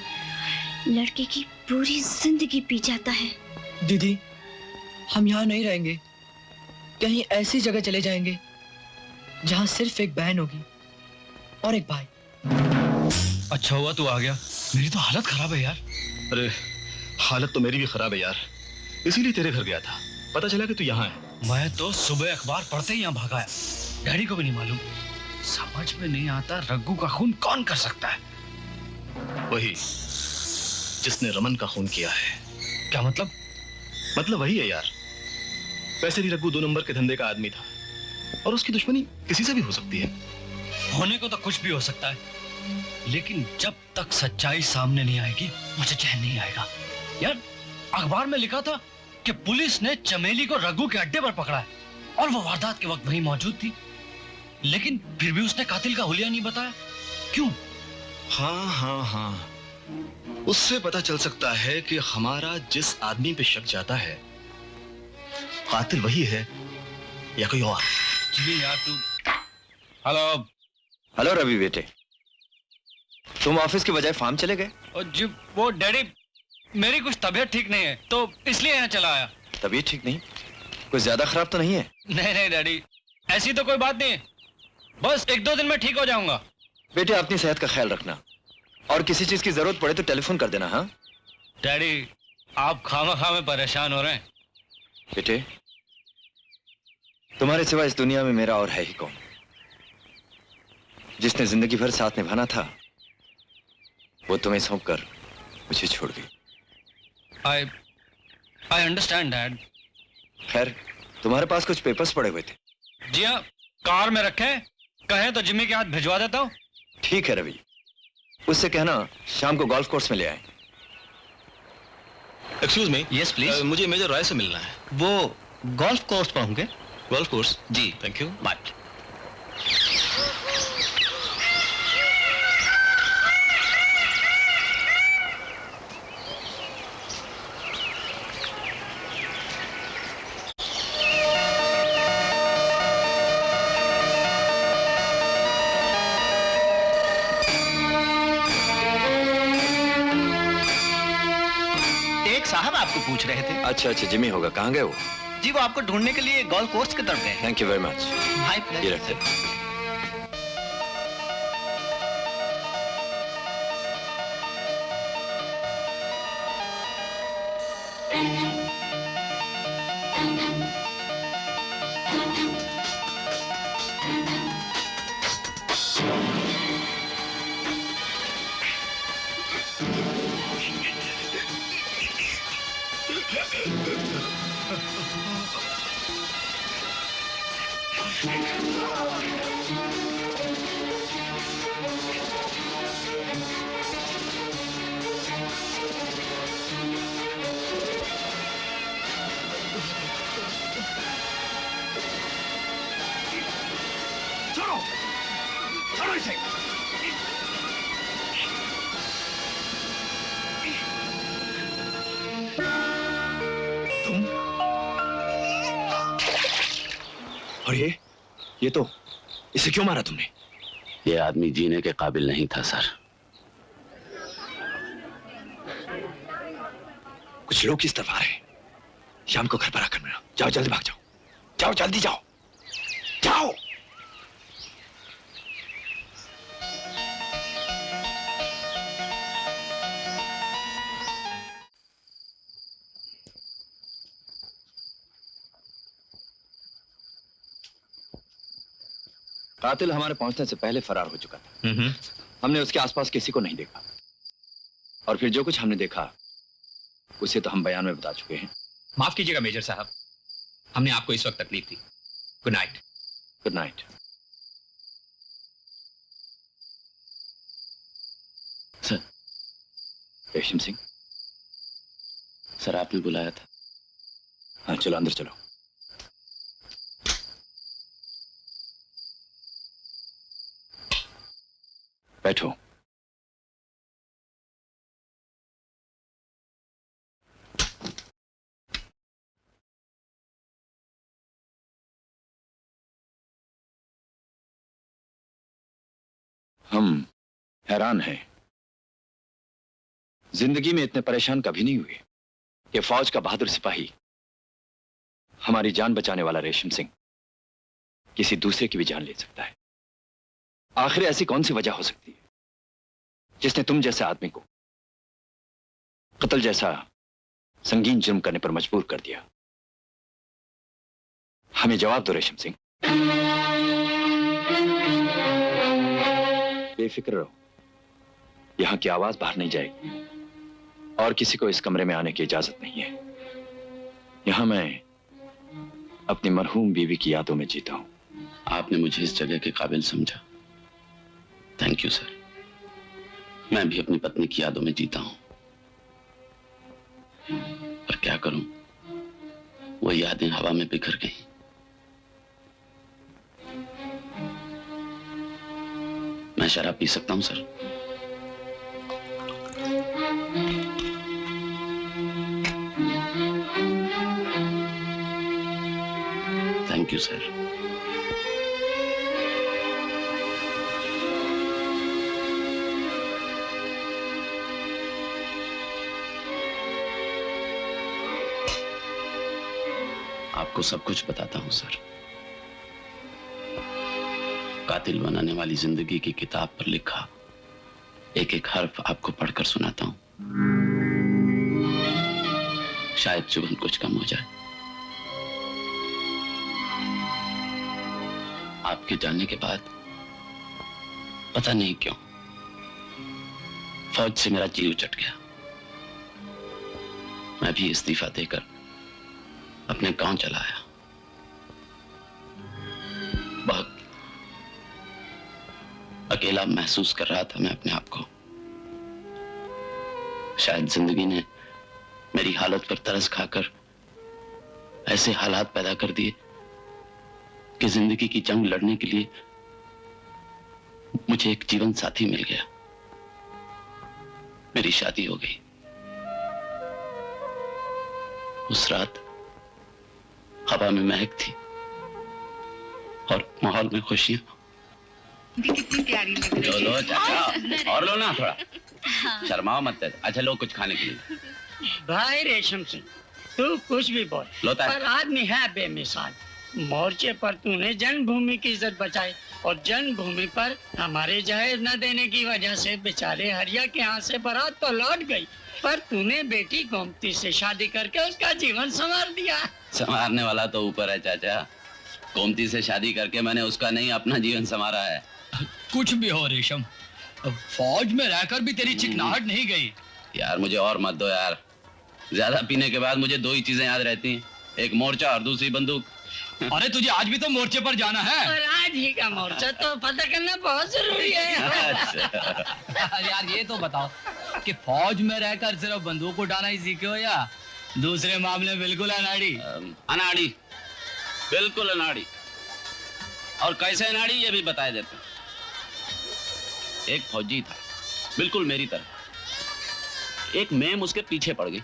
लड़के की पूरी जिंदगी पी जाता है। दीदी हम यहाँ नहीं रहेंगे, कहीं ऐसी जगह चले जाएंगे जहाँ सिर्फ एक बहन होगी और एक भाई। अच्छा हुआ तू आ गया, मेरी तो हालत खराब है यार। अरे हालत तो मेरी भी खराब है यार, इसीलिए तेरे घर गया था। पता चला कि तू यहाँ है। मैं तो सुबह अखबार पढ़ते ही यहाँ भागा है, डैडी को भी नहीं मालूम। समझ में नहीं आता रघु का खून कौन कर सकता है? वही जिसने रमन का खून किया है। क्या मतलब? मतलब वही है यार। वैसे भी रघु 2 नंबर के धंधे का आदमी था और उसकी दुश्मनी किसी से भी हो सकती है। होने को तो कुछ भी हो सकता है, लेकिन जब तक सच्चाई सामने नहीं आएगी मुझे चैन नहीं आएगा। यार अखबार में लिखा था कि पुलिस ने चमेली को रघु के अड्डे पर पकड़ा है और वो वारदात के वक्त वहीं मौजूद थी, लेकिन फिर भी उसने कातिल का हुलिया नहीं बताया। क्यों? हाँ, उससे पता चल सकता है कि हमारा जिस आदमी पे शक जाता है कातिल वही है या कोई और। जी यार तू। हेलो रवि बेटे, तुम ऑफिस के बजाय फार्म चले गए? जी वो डैडी मेरी कुछ तबीयत ठीक नहीं है तो इसलिए यहाँ चला आया। तबीयत ठीक नहीं? कुछ ज्यादा खराब तो नहीं है? नहीं डैडी, ऐसी तो कोई बात नहीं है, बस 1-2 दिन में ठीक हो जाऊंगा। बेटे अपनी सेहत का ख्याल रखना और किसी चीज की जरूरत पड़े तो टेलीफोन कर देना। हाँ डैडी आप खामा में परेशान हो रहे हैं। बेटे तुम्हारे सिवा इस दुनिया में मेरा और है ही कौन? जिसने जिंदगी भर साथ निभाना था वो तुम्हें सौंप कर मुझे छोड़ गई। I understand dad. खैर तुम्हारे पास कुछ पेपर्स पड़े हुए थे? जी हाँ, कार में रखे, कहे तो जिम्मी के हाथ भिजवा देता हूँ। ठीक है रवि, उससे कहना शाम को गोल्फ कोर्स में ले आए। Excuse me. Yes please. मुझे मेजर रॉय से मिलना है। वो गोल्फ कोर्स पर होंगे। Golf course? जी थैंक यू। बाय। साहब आपको पूछ रहे थे। अच्छा जिमी होगा, कहाँ गए वो? जी वो आपको ढूंढने के लिए गोल्फ कोर्स की तरफ गए। Thank you very much. भाई ये रखते। और ये तो, इसे क्यों मारा तुमने? ये आदमी जीने के काबिल नहीं था सर। कुछ लोग किस तरफ आ रहे हैं। शाम को घर पर आकर मिलना। जाओ जल्दी भाग जाओ, जाओ जल्दी जाओ, जाओ। कातिल हमारे पहुंचने से पहले फरार हो चुका था। हमने उसके आसपास किसी को नहीं देखा, और फिर जो कुछ हमने देखा उसे तो हम बयान में बता चुके हैं। माफ कीजिएगा मेजर साहब, हमने आपको इस वक्त तकलीफ दी। Good night. Good night. Sir. Resham Singh. Sir आपने बुलाया था। हाँ चलो अंदर चलो। बैठो। हम हैरान हैं। जिंदगी में इतने परेशान कभी नहीं हुए कि फौज का बहादुर सिपाही, हमारी जान बचाने वाला रेशम सिंह, किसी दूसरे की भी जान ले सकता है। आखिर ऐसी कौन सी वजह हो सकती है जिसने तुम जैसे आदमी को कत्ल जैसा संगीन जुर्म करने पर मजबूर कर दिया? हमें जवाब दो रेशम सिंह। बेफिक्र रहो, यहां की आवाज बाहर नहीं जाएगी और किसी को इस कमरे में आने की इजाजत नहीं है। यहां मैं अपनी मरहूम बीवी की यादों में जीता हूं। आपने मुझे इस जगह के काबिल समझा। Thank you sir. मैं भी अपनी पत्नी की यादों में जीता हूं, पर क्या करूं, वो यादें हवा में बिखर गई। मैं शराब पी सकता हूं सर? Thank you sir. आपको सब कुछ बताता हूं सर। कातिल बनाने वाली जिंदगी की किताब पर लिखा एक एक हर्फ आपको पढ़कर सुनाता हूं। शायद चुभन कुछ कम हो जाए। आपके जाने के बाद पता नहीं क्यों फौज से मेरा जी उचट गया। मैं भी इस्तीफा देकर अपने गांव चला आया। बहुत अकेला महसूस कर रहा था मैं अपने आप को। शायद जिंदगी ने मेरी हालत पर तरस खाकर ऐसे हालात पैदा कर दिए कि जिंदगी की जंग लड़ने के लिए मुझे एक जीवन साथी मिल गया। मेरी शादी हो गई। उस रात हवा में महक थी और माहौल में खुशियां। कितनी प्यारी लग रही है। लो चाचा, और लो ना थोड़ा। शर्माओ मत। अच्छा लो कुछ खाने के लिए। भाई रेशम सिंह, तू कुछ भी बोल, पर आदमी है बेमिसाल। मोर्चे पर तूने जन्मभूमि की इज्जत बचाई और जन्मभूमि पर हमारे जहेज न देने की वजह से बेचारे हरिया के यहाँ से बारात तो लौट गई, पर तूने बेटी गोमती से शादी करके उसका जीवन संवार दिया। संवारने वाला तो ऊपर है चाचा। गोमती से शादी करके मैंने उसका नहीं अपना जीवन संवारा है। कुछ भी हो रेशम, फौज में रहकर भी तेरी चिकनाहट नहीं गई। यार मुझे और मत दो यार। ज्यादा पीने के बाद मुझे दो ही चीजें याद रहती हैं, एक मोर्चा और दूसरी बंदूक। अरे तुझे आज भी तो मोर्चे पर जाना है। और आज ही का मोर्चा तो पता करना बहुत जरूरी है। यार ये तो बताओ कि फौज में रहकर सिर्फ बंदूक उठाना ही सीखे हो या दूसरे मामले बिल्कुल अनाड़ी? अनाड़ी, बिल्कुल अनाड़ी। और कैसे अनाड़ी ये भी बता देते। एक फौजी था बिल्कुल मेरी तरह। एक मेम उसके पीछे पड़ गई,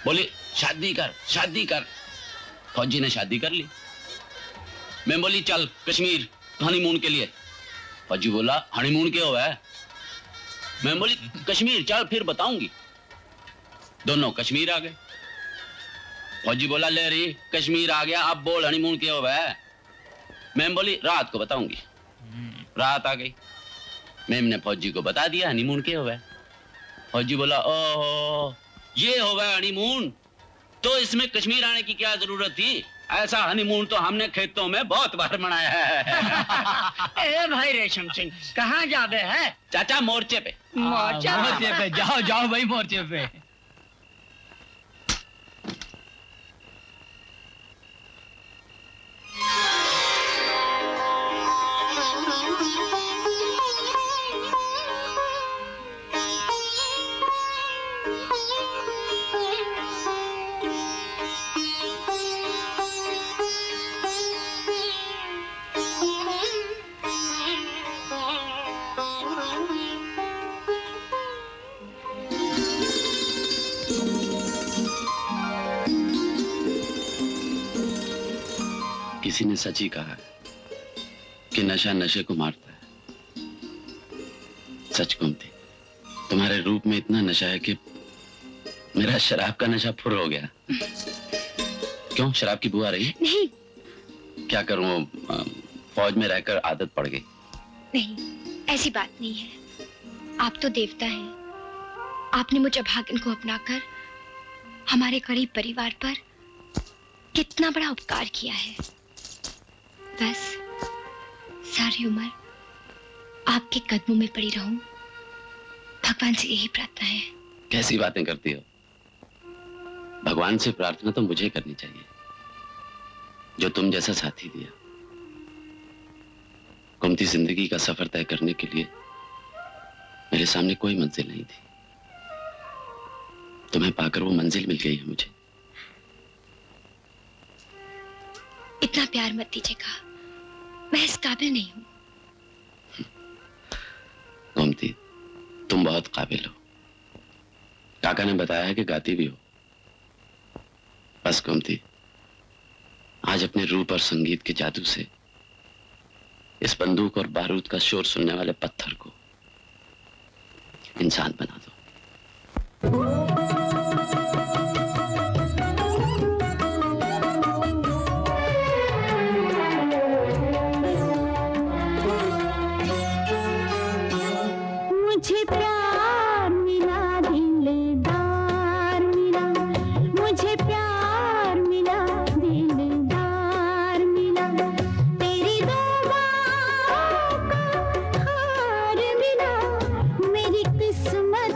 बोली शादी कर शादी कर। फौजी ने शादी कर ली। मैं बोली चल कश्मीर हनीमून के लिए। फौजी बोला हनीमून क्यों हुआ है? मैं बोली कश्मीर चल फिर बताऊंगी। दोनों कश्मीर आ गए। फौजी बोला ले रही कश्मीर आ गया, अब बोल हनीमून क्यों हुआ है? मैम बोली रात को बताऊंगी। रात आ गई, मैम ने फौजी को बता दिया हनीमून क्यों हुआ है। फौजी बोला ओहो ये होगा हनीमून, तो इसमें कश्मीर आने की क्या जरूरत थी? ऐसा हनीमून तो हमने खेतों में बहुत बार मनाया है। ए भाई रेशम सिंह कहाँ जाबे है? चाचा मोर्चे पे। मोर्चे पे जाओ जाओ भाई मोर्चे पे। किसी ने सच ही कहा है कि नशा नशे को मारता है। सच गोमती, तुम्हारे रूप में इतना नशा है कि मेरा शराब का नशा फुर हो गया। क्यों शराब की बुआ रही? नहीं। क्या करूं, फौज में रहकर आदत पड़ गई। नहीं, ऐसी बात नहीं है। आप तो देवता हैं। आपने मुझे भागिन को अपनाकर हमारे गरीब परिवार पर कितना बड़ा उपकार किया है। बस सारी उम्र आपके कदमों में पड़ी रहूं, भगवान से यही प्रार्थना है। कैसी बातें करती हो? भगवान से प्रार्थना तो मुझे करनी चाहिए, जो तुम जैसा साथी दिया। गोमती, जिंदगी का सफर तय करने के लिए मेरे सामने कोई मंजिल नहीं थी। तुम्हें पाकर वो मंजिल मिल गई है मुझे। इतना प्यार मत दीजिएगा, मैं इस काबिल नहीं हूं। गोमती, तुम बहुत काबिल हो। काका ने बताया है कि गाती भी हो। बस गोमती, आज अपने रूप और संगीत के जादू से इस बंदूक और बारूद का शोर सुनने वाले पत्थर को इंसान बना दो। मुझे प्यार मिला, दिलदार मिला, मुझे प्यार मिला, दिलदार मिला, तेरी दुआओं का हार मिला, मेरी किस्मत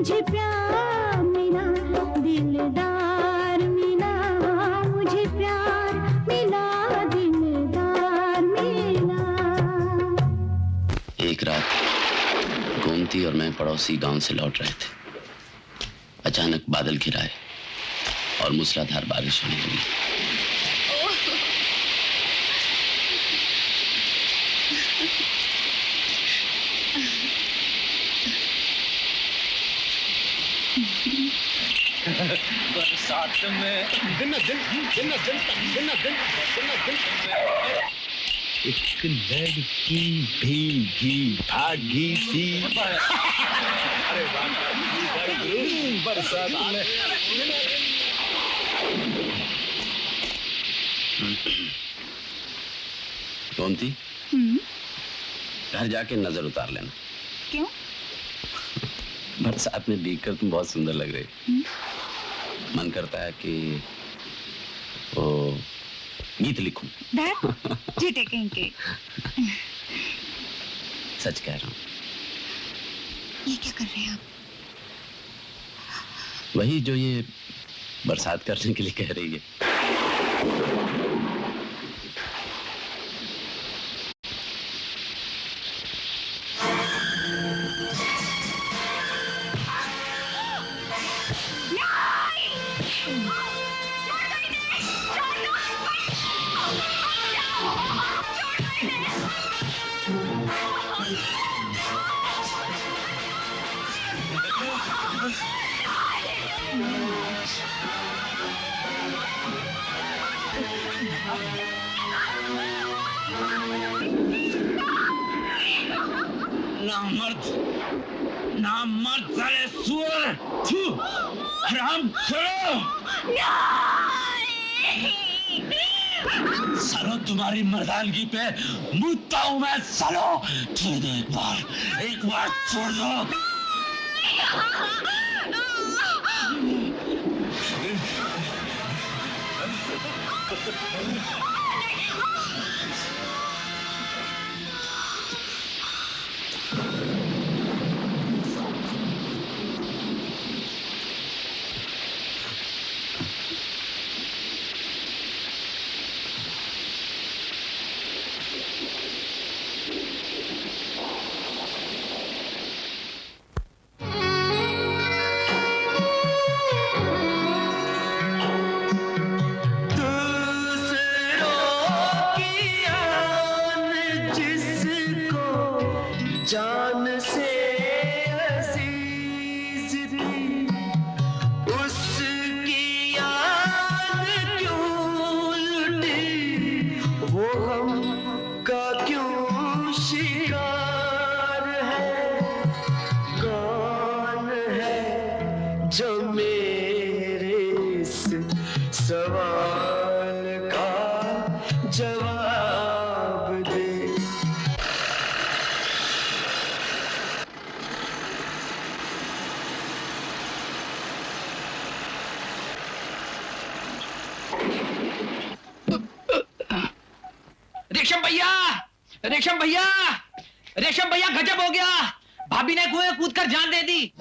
मुझे प्यार मिला, दिलदार मिला, मुझे प्यार मिला, दिलदार मिला। एक रात गोमती और मैं पड़ोसी गांव से लौट रहे थे। अचानक बादल घिराए और मूसलाधार बारिश होने लगी। बरसात में दिन एक लड़की भीगी भागी सी। अरे बरसात में गोमती, घर जाके नजर उतार लेना। क्यों? बरसात में भीगकर तुम बहुत सुंदर लग रही। मन करता है कि वो गीत लिखूं। झूठे कहीं के। सच कह रहा हूँ। ये क्या कर रहे हैं आप? वही जो ये बरसात करने के लिए कह रही है। नामर्द साले सुअर, हराम करो। सालो तुम्हारी मर्दानगी पे मुद्दा हूँ मैं सालो। छोड़ दो एक बार छोड़ दो। जान से अजीज थी, उसकी याद क्यों लुटी, वो हम का क्यों शिकार है। कौन है जो मेरे इस सवाल का जवाब दे। रेशम भैया गजब हो गया। भाभी ने कुएं कूदकर जान दे दी।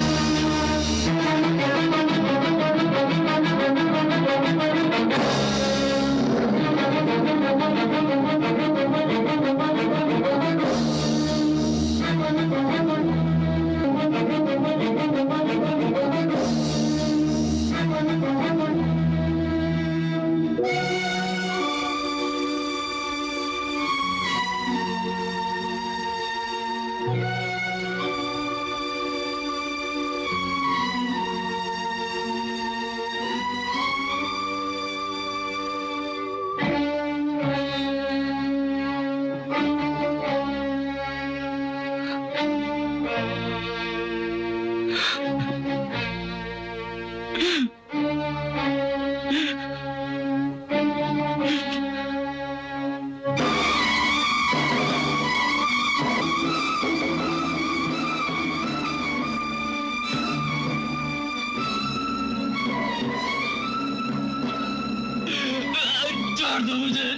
छोड़ दो मुझे,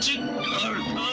छोड़ दो।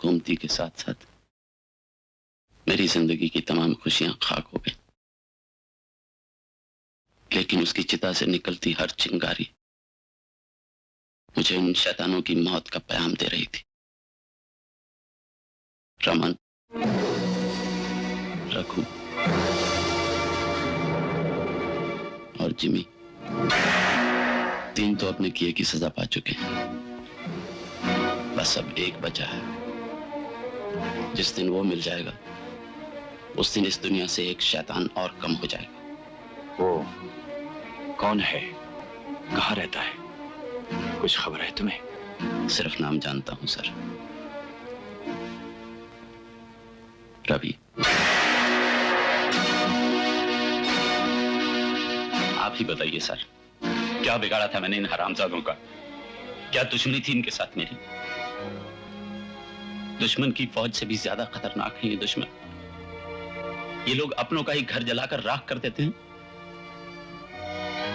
गोमती के साथ साथ मेरी जिंदगी की तमाम खुशियां खाक हो गई, लेकिन उसकी चिता से निकलती हर चिंगारी मुझे उन शैतानों की मौत का पैगाम दे रही थी। रमन, रघु और जिमी, तीन तो अपने किए की सजा पा चुके हैं। बस अब एक बचा है। जिस दिन वो मिल जाएगा उस दिन इस दुनिया से एक शैतान और कम हो जाएगा। वो कौन है, कहाँ रहता है, कुछ खबर है तुम्हें? सिर्फ नाम जानता हूं सर, रवि। आप ही बताइए सर, क्या बिगाड़ा था मैंने इन हरामजादों का? क्या दुश्मनी थी इनके साथ मेरी? दुश्मन की फौज से भी ज्यादा खतरनाक है ये दुश्मन। ये लोग अपनों का ही घर जलाकर राख कर देते हैं।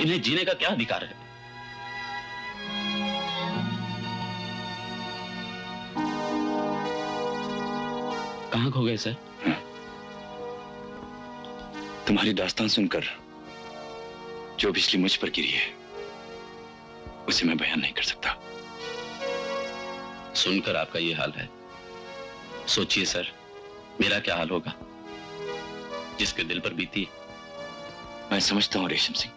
इन्हें जीने का क्या अधिकार है? कहां खो गए सर? तुम्हारी दास्तान सुनकर जो बिजली मुझ पर गिरी है उसे मैं बयान नहीं कर सकता। सुनकर आपका ये हाल है, सोचिए सर मेरा क्या हाल होगा जिसके दिल पर बीती। मैं समझता हूं रेशम सिंह,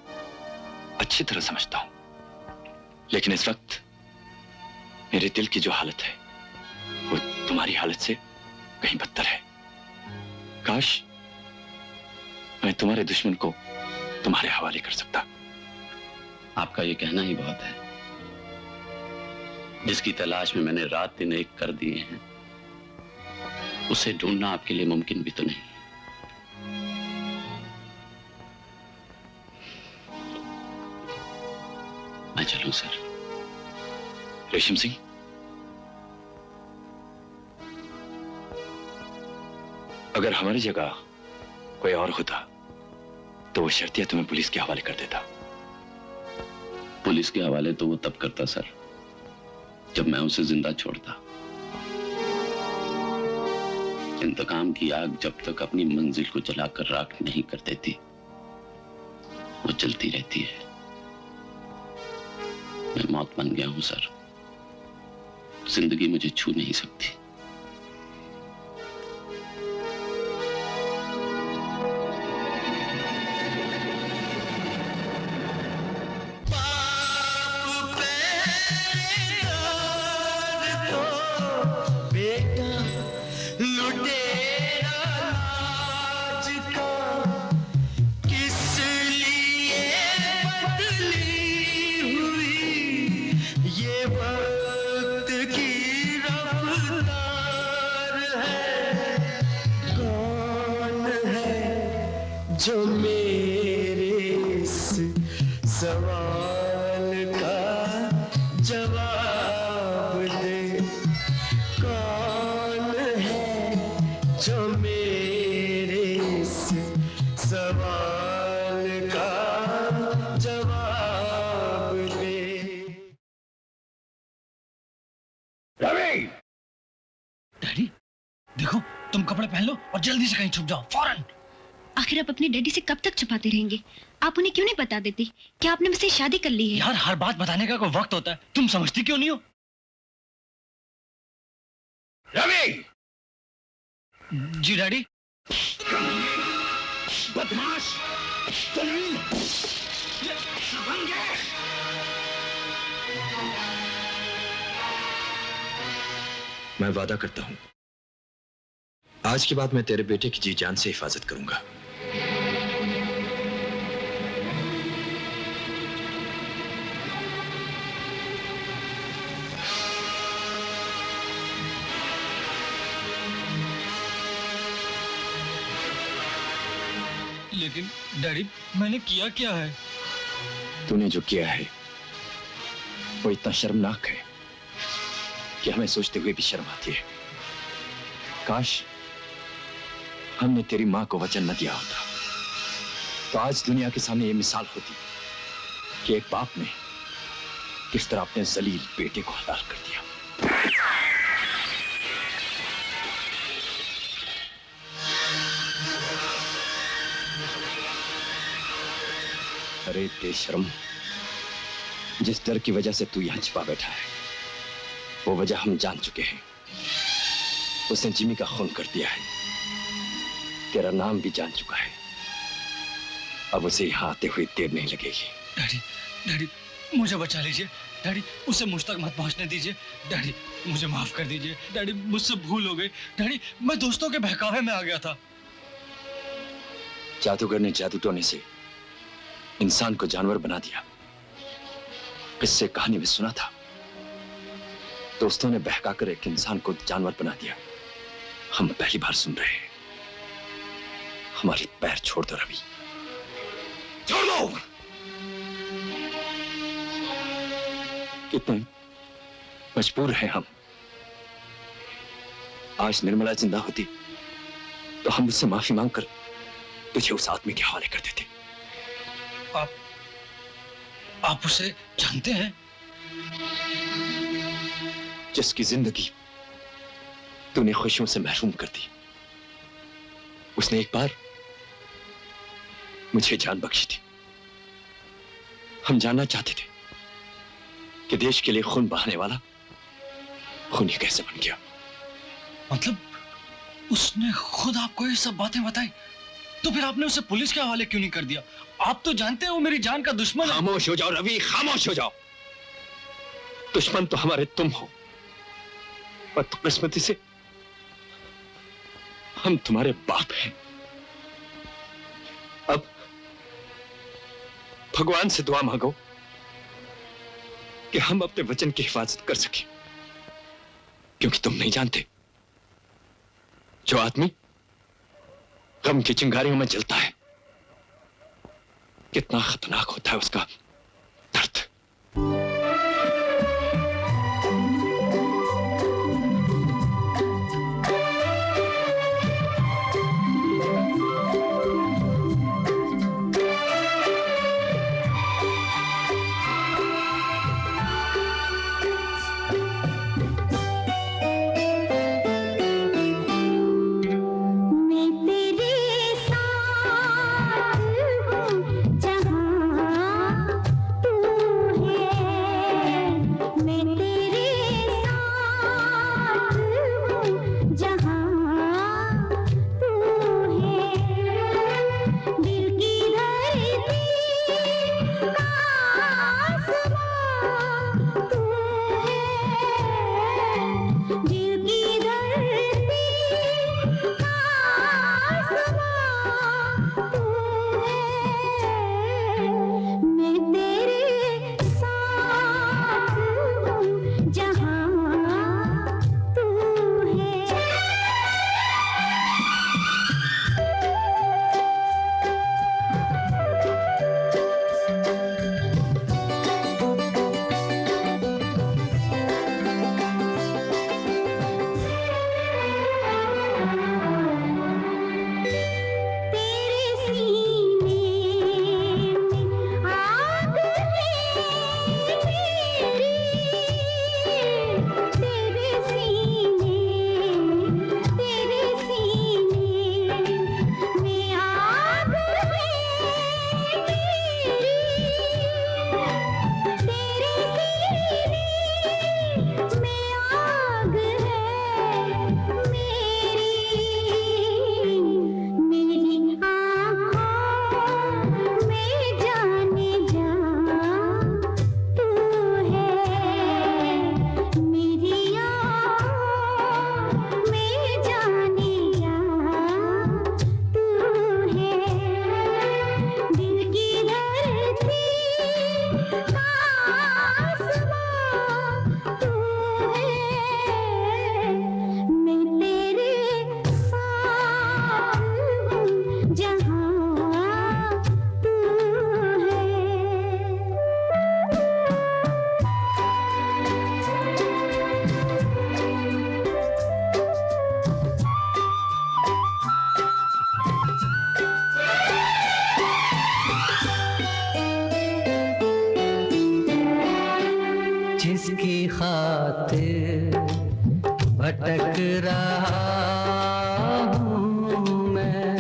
अच्छी तरह समझता हूं, लेकिन इस वक्त मेरे दिल की जो हालत है वो तुम्हारी हालत से कहीं बदतर है। काश मैं तुम्हारे दुश्मन को तुम्हारे हवाले कर सकता। आपका ये कहना ही बहुत है। जिसकी तलाश में मैंने रात दिन एक कर दिए हैं उसे ढूंढना आपके लिए मुमकिन भी तो नहीं। मैं चलूं सर? रेशम सिंह, अगर हमारी जगह कोई और होता तो वो शर्तिया तुम्हें पुलिस के हवाले कर देता। पुलिस के हवाले तो वो तब करता सर जब मैं उसे जिंदा छोड़ता। इंतकाम की आग जब तक अपनी मंजिल को जलाकर राख नहीं कर देती वो जलती रहती है। मैं मौत बन गया हूं सर, जिंदगी मुझे छू नहीं सकती। जो मेरे इस सवाल का जवाब दे, कौन है जो मेरे इस सवाल का जवाब दे। रवि! डैडी, देखो तुम कपड़े पहन लो और जल्दी से कहीं छुप जाओ फौरन। आखिर आप अपने डैडी से कब तक छुपाते रहेंगे? आप उन्हें क्यों नहीं बता देते कि आपने मुझसे शादी कर ली है? यार हर बात बताने का कोई वक्त होता है, तुम समझती क्यों नहीं हो? रवि! जी डैडी। बदमाश! मैं वादा करता हूं, आज के बाद मैं तेरे बेटे की जी जान से हिफाजत करूंगा। लेकिन डैडी मैंने किया क्या है? तूने जो किया है वो इतना शर्मनाक है कि हमें सोचते हुए भी शर्म आती है। काश हमने तेरी मां को वचन न दिया होता, तो आज दुनिया के सामने ये मिसाल होती कि एक बाप ने किस तरह अपने जलील बेटे को हलाल कर दिया। अरे बेशर्म, जिस डर की वजह से तू यहां छिपा बैठा है वो वजह हम जान चुके हैं। उसने जिमी का खून कर दिया है, तेरा नाम भी जान चुका है। अब उसे यहां आते हुए देर नहीं लगेगी। डैडी डैडी मुझे बचा लीजिए डैडी, उसे मुझ तक मत पहुंचने दीजिए डैडी, मुझे माफ कर दीजिए डैडी, मुझसे भूल हो गई डैडी, मैं दोस्तों के बहकावे में आ गया था। जादूगर ने जादू टोने से इंसान को जानवर बना दिया। किससे कहानी में सुना था, दोस्तों ने बहकाकर एक इंसान को जानवर बना दिया। हम पहली बार सुन रहे हैं। हमारे पैर छोड़ दो रवि, छोड़ दो। कितने मजबूर हैं हम। आज निर्मला जिंदा होती तो हम उससे माफी मांगकर तुझे उस आदमी के हवाले कर देते। आप उसे जानते हैं? जिसकी जिंदगी तूने खुशियों से महरूम कर दी, उसने एक बार मुझे जान बख्शी थी। हम जानना चाहते थे कि देश के लिए खून बहाने वाला खूनी कैसे बन गया। मतलब उसने खुद आपको ये सब बातें बताई, तो फिर आपने उसे पुलिस के हवाले क्यों नहीं कर दिया? आप तो जानते हैं वो मेरी जान का दुश्मन है। खामोश हो जाओ रवि, खामोश हो जाओ। दुश्मन तो हमारे तुम हो, बदकिस्मती से हम तुम्हारे बाप हैं। अब भगवान से दुआ मांगो कि हम अपने वचन की हिफाजत कर सकें, क्योंकि तुम नहीं जानते जो आदमी गम की चिंगारियों में जलता है कितना खतरनाक होता है उसका दर्द। जिसकी खातिर भटक रहा हूँ मैं,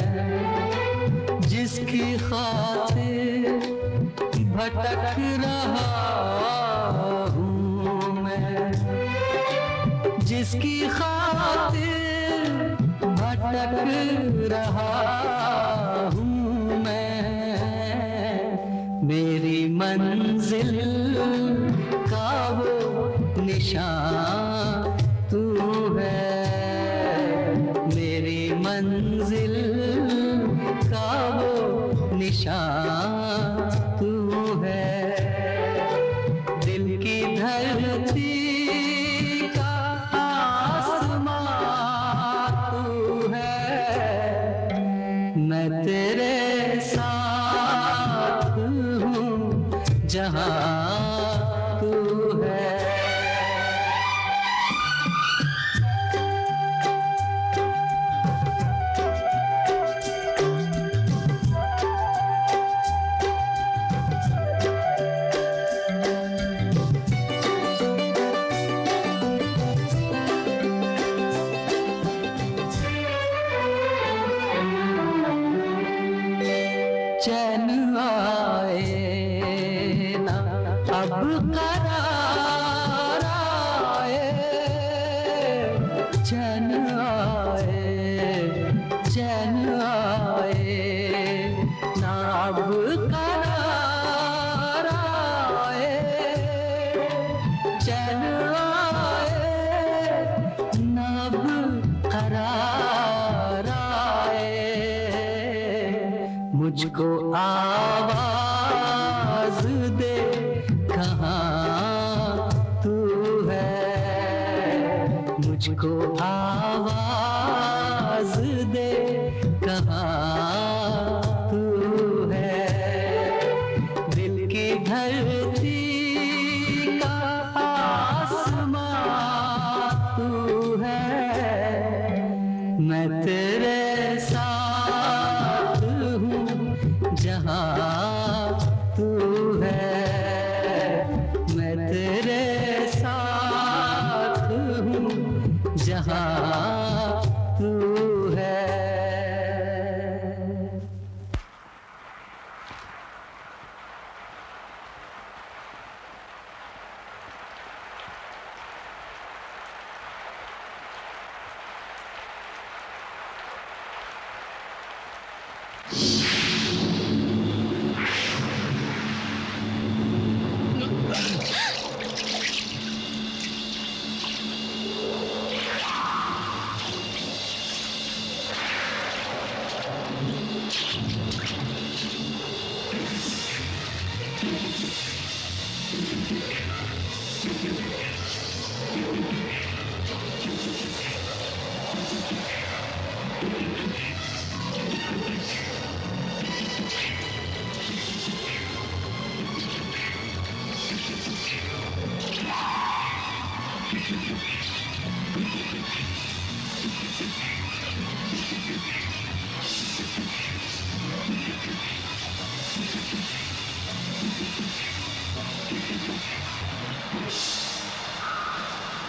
जिसकी खातिर भटक रहा हूँ मैं, जिसकी खातिर भटक रहा हूँ मैं, मेरी मंजिल का वो निशान तू है, मेरी मंजिल का वो निशान तू है, दिल की धरती का आसमां तू है, मैं तेरे साथ हूँ जहाँ तू है। चैन आए ना अब करार आए, चैन आए, चैन आए ना अब करार आए, चैन आए ना अब करार आए, मुझको आवाज दे कहाँ तू है, मुझको आवाज दे कहाँ तू है, दिल की धरती का आसमां तू है, मैं तेरे साथ हूँ जहाँ तू है, मैं तेरे साथ हूँ जहाँ तू है।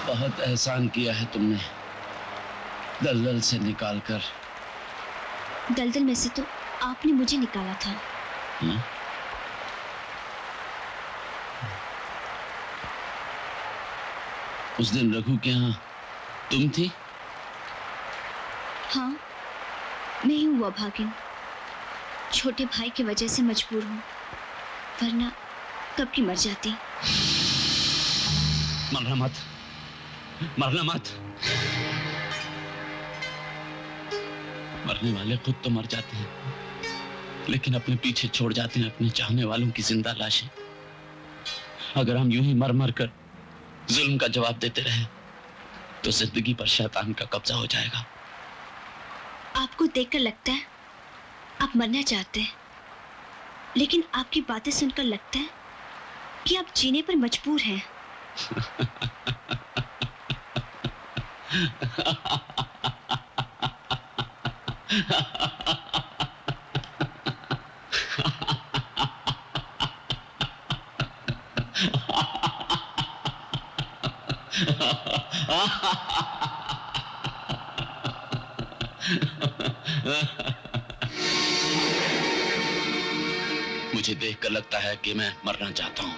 बहुत एहसान किया है तुमने, दलदल से निकाल कर। दलदल में से तो आपने मुझे निकाला था। हाँ? उस दिन रघु के यहाँ तुम थी? हाँ, मैं ही हूँ अभागिन, छोटे भाई की वजह से मजबूर हूँ, वरना कब की मर जाती। मरना मत, मरना मत। मरने वाले खुद तो मर जाते हैं, लेकिन अपने पीछे छोड़ जाते हैं अपने चाहने वालों की जिंदा लाशें। अगर हम यूं ही मर मर कर जुल्म का जवाब देते रहे तो जिंदगी पर शैतान का कब्जा हो जाएगा। आपको देखकर लगता है आप मरना चाहते हैं, लेकिन आपकी बातें सुनकर लगता है कि आप जीने पर मजबूर हैं। मुझे देखकर लगता है कि मैं मरना चाहता हूं,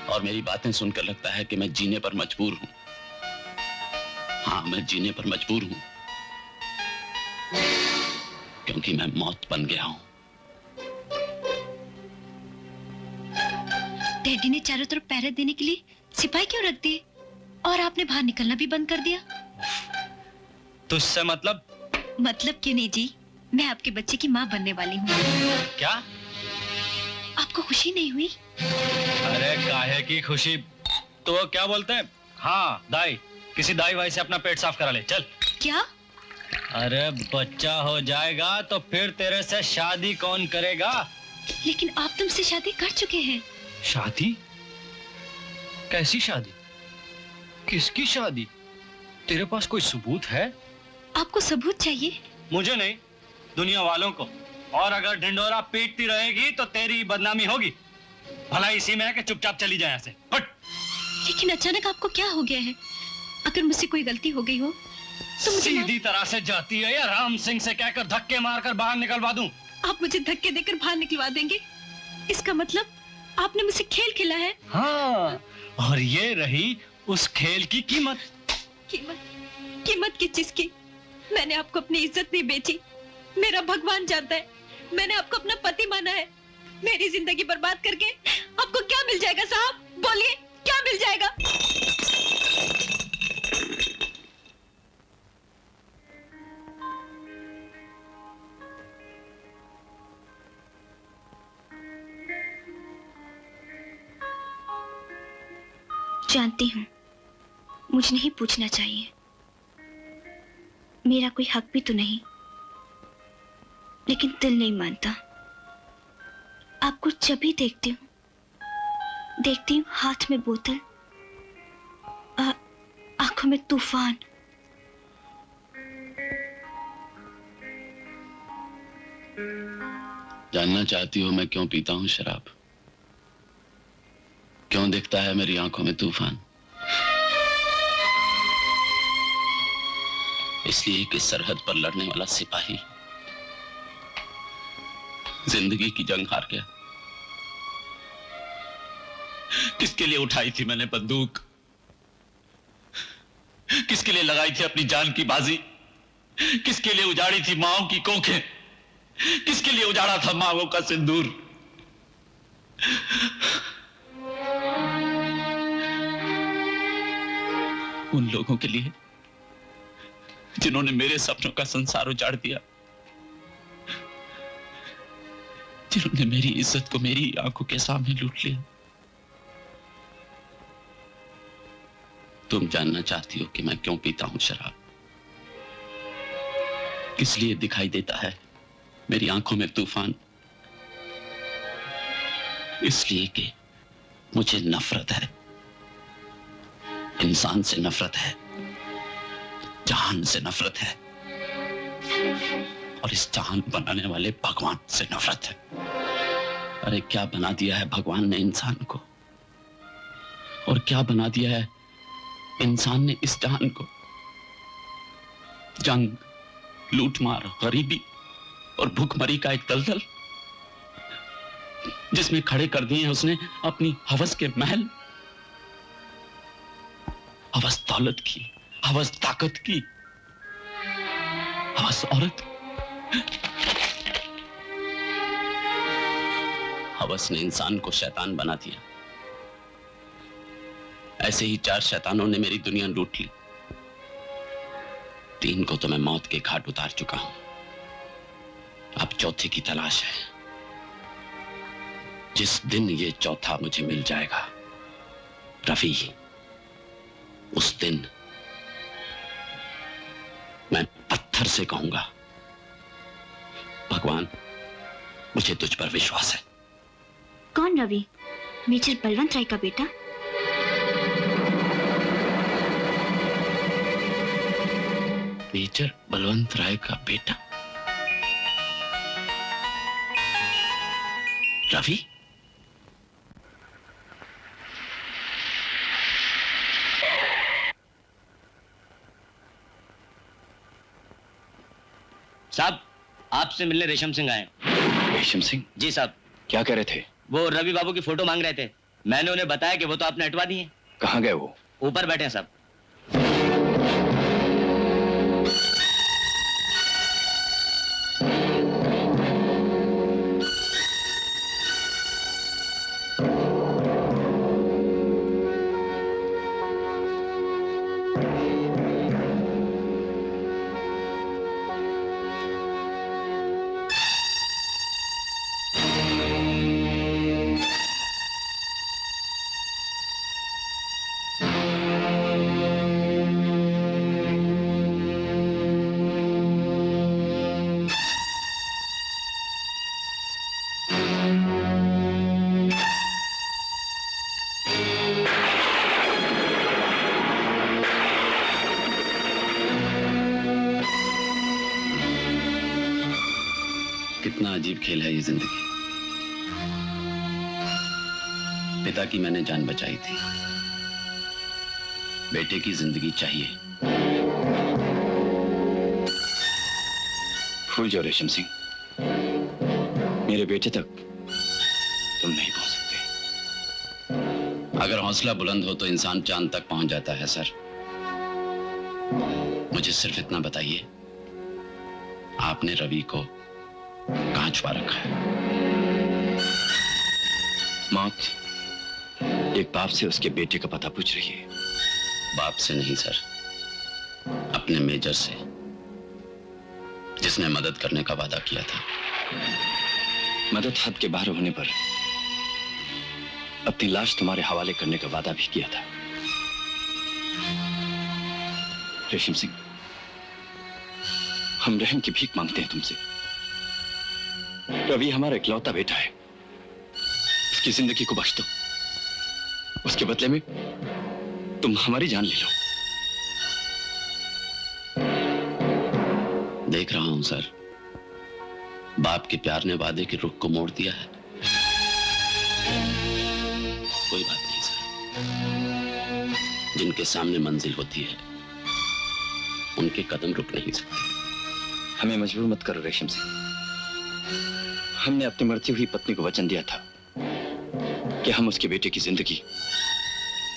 और मेरी बातें सुनकर लगता है कि मैं जीने पर मजबूर हूं। हाँ, मैं जीने पर मजबूर हूं, क्योंकि मैं मौत बन गया हूं। डैडी ने चारों तरफ पहरा देने के लिए सिपाही क्यों रख दिए, और आपने बाहर निकलना भी बंद कर दिया? तुझसे मतलब क्यों नहीं जी, मैं आपके बच्चे की माँ बनने वाली हूँ। क्या? आपको खुशी नहीं हुई? अरे काहे की खुशी? तो वो क्या बोलते हैं, हाँ दाई, किसी दाई भाई से अपना पेट साफ करा ले, चल। क्या? अरे बच्चा हो जाएगा तो फिर तेरे से शादी कौन करेगा? लेकिन आप तुमसे शादी कर चुके हैं। शादी? कैसी शादी? किसकी शादी? तेरे पास कोई सबूत है? आपको सबूत चाहिए? मुझे नहीं, दुनिया वालों को। और अगर ढिंडोरा पीटती रहेगी तो तेरी बदनामी होगी। भला इसी में है कि चुपचाप चली जाए यहाँ से। हट। लेकिन अचानक आपको क्या हो गया है? अगर मुझसे कोई गलती हो गई हो तो मुझे सीधी तरह से जाती है या राम सिंह से कहकर धक्के मारकर बाहर निकलवा दूं? आप मुझे धक्के देकर बाहर निकलवा देंगे? इसका मतलब आपने मुझसे खेल खेला है? हाँ, और ये रही उस खेल की कीमत। कीमत किस चीज की? मैंने आपको अपनी इज्जत नहीं बेची, मेरा भगवान जानता है। मैंने आपको अपना पति माना है। मेरी जिंदगी बर्बाद करके आपको क्या मिल जाएगा साहब? बोलिए, क्या मिल जाएगा? जानती हूँ मुझे नहीं पूछना चाहिए, मेरा कोई हक भी तो नहीं, लेकिन दिल नहीं मानता। आपको जब भी देखती हूँ हाथ में बोतल, आंखों में तूफान। जानना चाहती हो मैं क्यों पीता हूँ शराब? क्यों दिखता है मेरी आंखों में तूफान? इसलिए कि सरहद पर लड़ने वाला सिपाही जिंदगी की जंग हार गया। किसके लिए उठाई थी मैंने बंदूक? किसके लिए लगाई थी अपनी जान की बाजी? किसके लिए उजाड़ी थी माओ की कोखें? किसके लिए उजाड़ा था मांगों का सिंदूर? उन लोगों के लिए जिन्होंने मेरे सपनों का संसार उजाड़ दिया, जिन्होंने मेरी इज्जत को मेरी आंखों के सामने लूट लिया। तुम जानना चाहती हो कि मैं क्यों पीता हूं शराब? किस लिए दिखाई देता है मेरी आंखों में तूफान? इसलिए कि मुझे नफरत है, इंसान से नफरत है, जहान से नफरत है, और इस जहान बनाने वाले भगवान से नफरत है। अरे क्या बना दिया है भगवान ने इंसान को, और क्या बना दिया है इंसान ने इस जहान को? जंग, लूटमार, गरीबी और भूखमरी का एक दलदल, जिसमें खड़े कर दिए हैं उसने अपनी हवस के महल। हवस दौलत की, हवस ताकत की, हवस औरत। हवस ने इंसान को शैतान बना दिया। ऐसे ही 4 शैतानों ने मेरी दुनिया लूट ली। 3 को तो मैं मौत के घाट उतार चुका हूं, अब चौथे की तलाश है। जिस दिन ये चौथा मुझे मिल जाएगा रवि, उस दिन मैं पत्थर से कहूंगा, भगवान मुझे तुझ पर विश्वास है। कौन रवि? मेजर बलवंत राय का बेटा? मेजर बलवंत राय का बेटा रवि? साहब आपसे मिलने रेशम सिंह आए। रेशम सिंह? जी साहब। क्या कह रहे थे? वो रवि बाबू की फोटो मांग रहे थे। मैंने उन्हें बताया कि वो तो आपने हटवा दी है। कहाँ गए वो? ऊपर बैठे हैं साहब। कितना अजीब खेल है ये जिंदगी। पिता की मैंने जान बचाई थी, बेटे की जिंदगी चाहिए। भूल जाओ रेशम सिंह, मेरे बेटे तक तुम नहीं पहुंच सकते। अगर हौसला बुलंद हो तो इंसान चांद तक पहुंच जाता है सर। मुझे सिर्फ इतना बताइए, आपने रवि को कहां छुपा रखा है? मौत एक बाप से उसके बेटे का पता पूछ रही है। बाप से नहीं सर, अपने मेजर से, जिसने मदद करने का वादा किया था। मदद हद के बाहर होने पर अपनी लाश तुम्हारे हवाले करने का वादा भी किया था। रेशम सिंह, हम रहम की भीख मांगते हैं तुमसे। रवि हमारा इकलौता बेटा है, उसकी जिंदगी को बख्श दो। उसके बदले में तुम हमारी जान ले लो। देख रहा हूं सर, बाप के प्यार ने वादे के रुख को मोड़ दिया है। कोई बात नहीं सर, जिनके सामने मंजिल होती है उनके कदम रुक नहीं सकते। हमें मजबूर मत करो रेशम सिंह। हमने अपनी मरती हुई पत्नी को वचन दिया था कि हम उसके बेटे की जिंदगी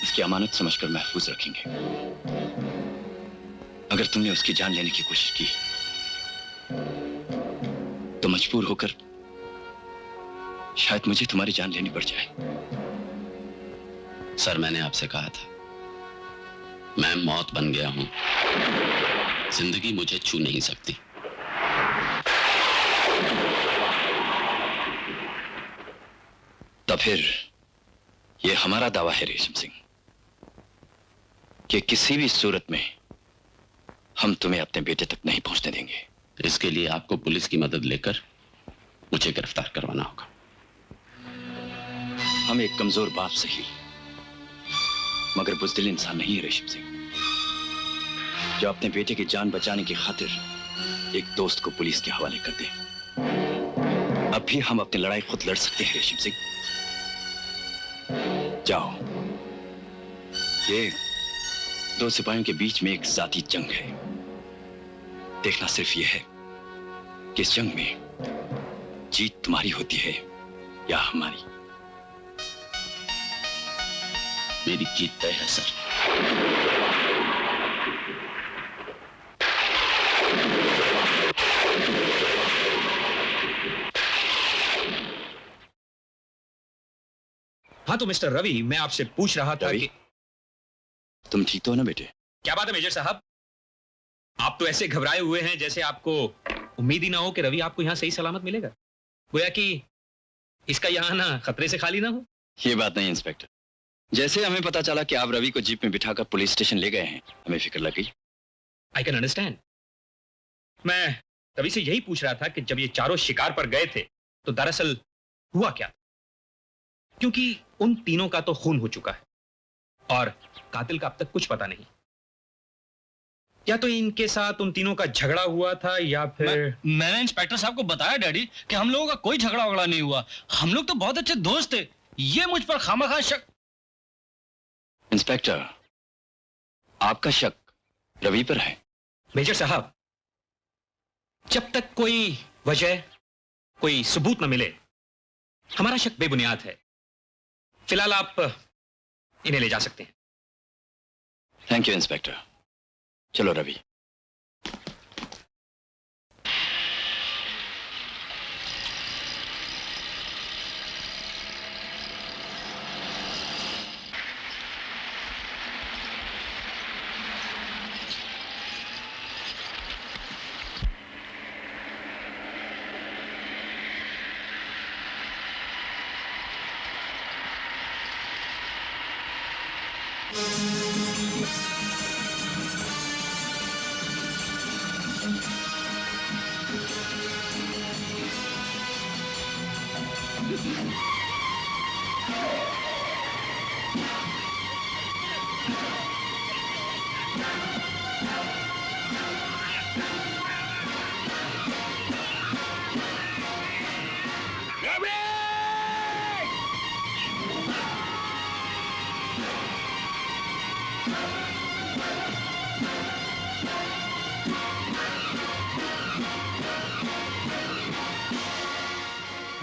उसकी अमानत समझकर महफूज रखेंगे। अगर तुमने उसकी जान लेने की कोशिश की तो मजबूर होकर शायद मुझे तुम्हारी जान लेनी पड़ जाए। सर, मैंने आपसे कहा था, मैं मौत बन गया हूं, जिंदगी मुझे छू नहीं सकती। तो फिर यह हमारा दावा है रेशम सिंह कि किसी भी सूरत में हम तुम्हें अपने बेटे तक नहीं पहुंचने देंगे। इसके लिए आपको पुलिस की मदद लेकर मुझे गिरफ्तार करवाना होगा। हम एक कमजोर बाप सही मगर बुज़दिल इंसान नहीं है रेशम सिंह, जो अपने बेटे की जान बचाने की खातिर एक दोस्त को पुलिस के हवाले कर दे। अब भी हम अपनी लड़ाई खुद लड़ सकते हैं रेशम सिंह। जाओ, ये दो सिपाहियों के बीच में एक जाती जंग है। देखना सिर्फ यह है कि इस जंग में जीत तुम्हारी होती है या हमारी। मेरी जीत तय है सर। हाँ तो मिस्टर रवि, मैं आपसे पूछ रहा था कि तुम ठीक तो हो ना बेटे? क्या बात है मेजर साहब, आप तो ऐसे घबराए हुए हैं जैसे आपको उम्मीद ही ना हो कि रवि आपको यहां सही सलामत मिलेगा। गोया कि इसका यहां ना खतरे से खाली ना हो। ये बात नहीं इंस्पेक्टर, जैसे हमें पता चला कि आप रवि को जीप में बिठाकर पुलिस स्टेशन ले गए हैं, हमें फिक्र लग गई। I can understand. मैं रवि से यही पूछ रहा था कि जब ये चारों शिकार पर गए थे तो दरअसल हुआ क्या, क्योंकि उन तीनों का तो खून हो चुका है और कातिल का अब तक कुछ पता नहीं। या तो इनके साथ उन तीनों का झगड़ा हुआ था या फिर मैंने इंस्पेक्टर साहब को बताया डैडी कि हम लोगों का कोई झगड़ा वगड़ा नहीं हुआ, हम लोग तो बहुत अच्छे दोस्त थे। ये मुझ पर खामखा शक। इंस्पेक्टर, आपका शक रवि पर है? मेजर साहब, जब तक कोई वजह, कोई सबूत न मिले, हमारा शक बेबुनियाद है। फिलहाल आप इन्हें ले जा सकते हैं। Thank you inspector. चलो रवि।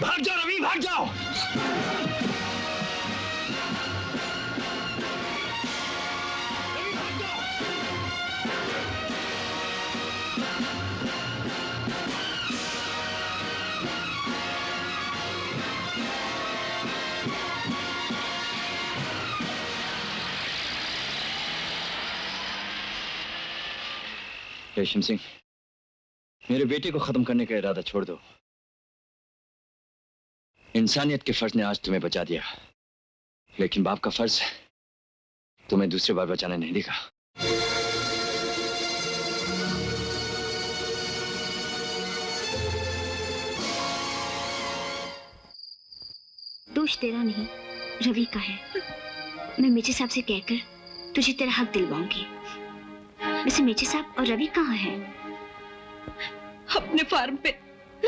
भाग जाओ रवि, भाग जाओ। रेशम सिंह, मेरे बेटे को खत्म करने का इरादा छोड़ दो। इंसानियत के फर्ज ने आज तुम्हें बचा दिया, लेकिन बाप का फर्ज तुम्हें दूसरी बार बचाने नहीं देगा। दोष तेरा नहीं, रवि का है। मैं मेजर साहब से कहकर तुझे तेरा हक दिलवाऊंगी। वैसे मेजर साहब और रवि कहाँ हैं? अपने फार्म पे।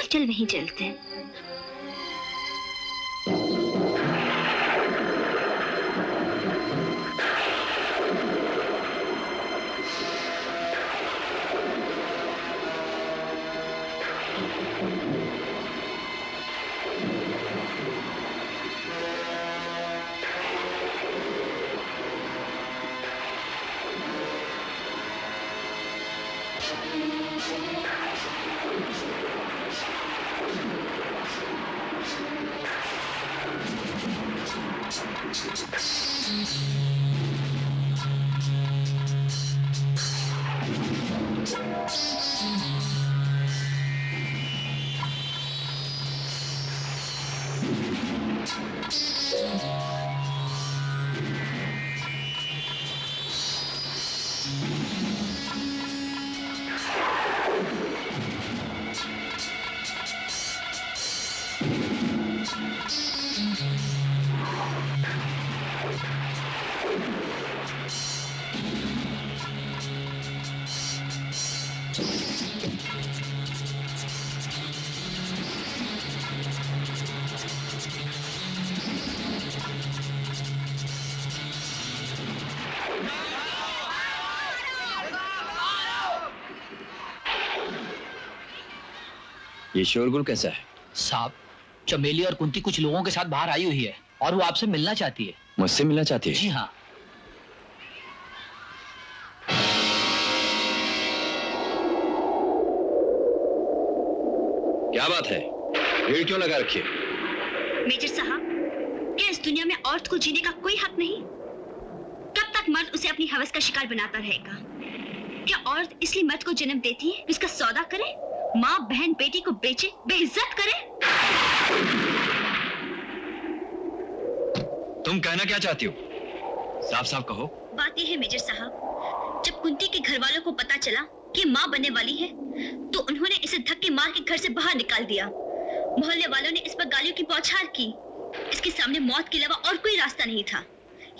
चल वहीं चलते हैं। ये शोरगुल कैसा है? साहब, चमेली और कुंती कुछ लोगों के साथ बाहर आई हुई है और वो आपसे मिलना चाहती है। मुझसे मिलना चाहती है? जी हाँ। क्या बात है? भीड़ क्यों लगा रखी है? मेजर साहब, क्या इस दुनिया में औरत को जीने का कोई हक नहीं? कब तक मर्द उसे अपनी हवस का शिकार बनाता रहेगा? क्या औरत इसलिए मर्द को जन्म देती है उसका सौदा करे, माँ बहन बेटी को बेचे, बेइज्जत करे? तुम कहना क्या चाहती हो? साफ साफ कहो। बात यह है मेजर साहब, जब कुंती के घर वालों को पता चला कि माँ बनने वाली है, तो उन्होंने इसे धक्के मार के घर से बाहर निकाल दिया। मोहल्ले वालों ने इस पर गालियों की बौछार की। इसके सामने मौत के अलावा और कोई रास्ता नहीं था।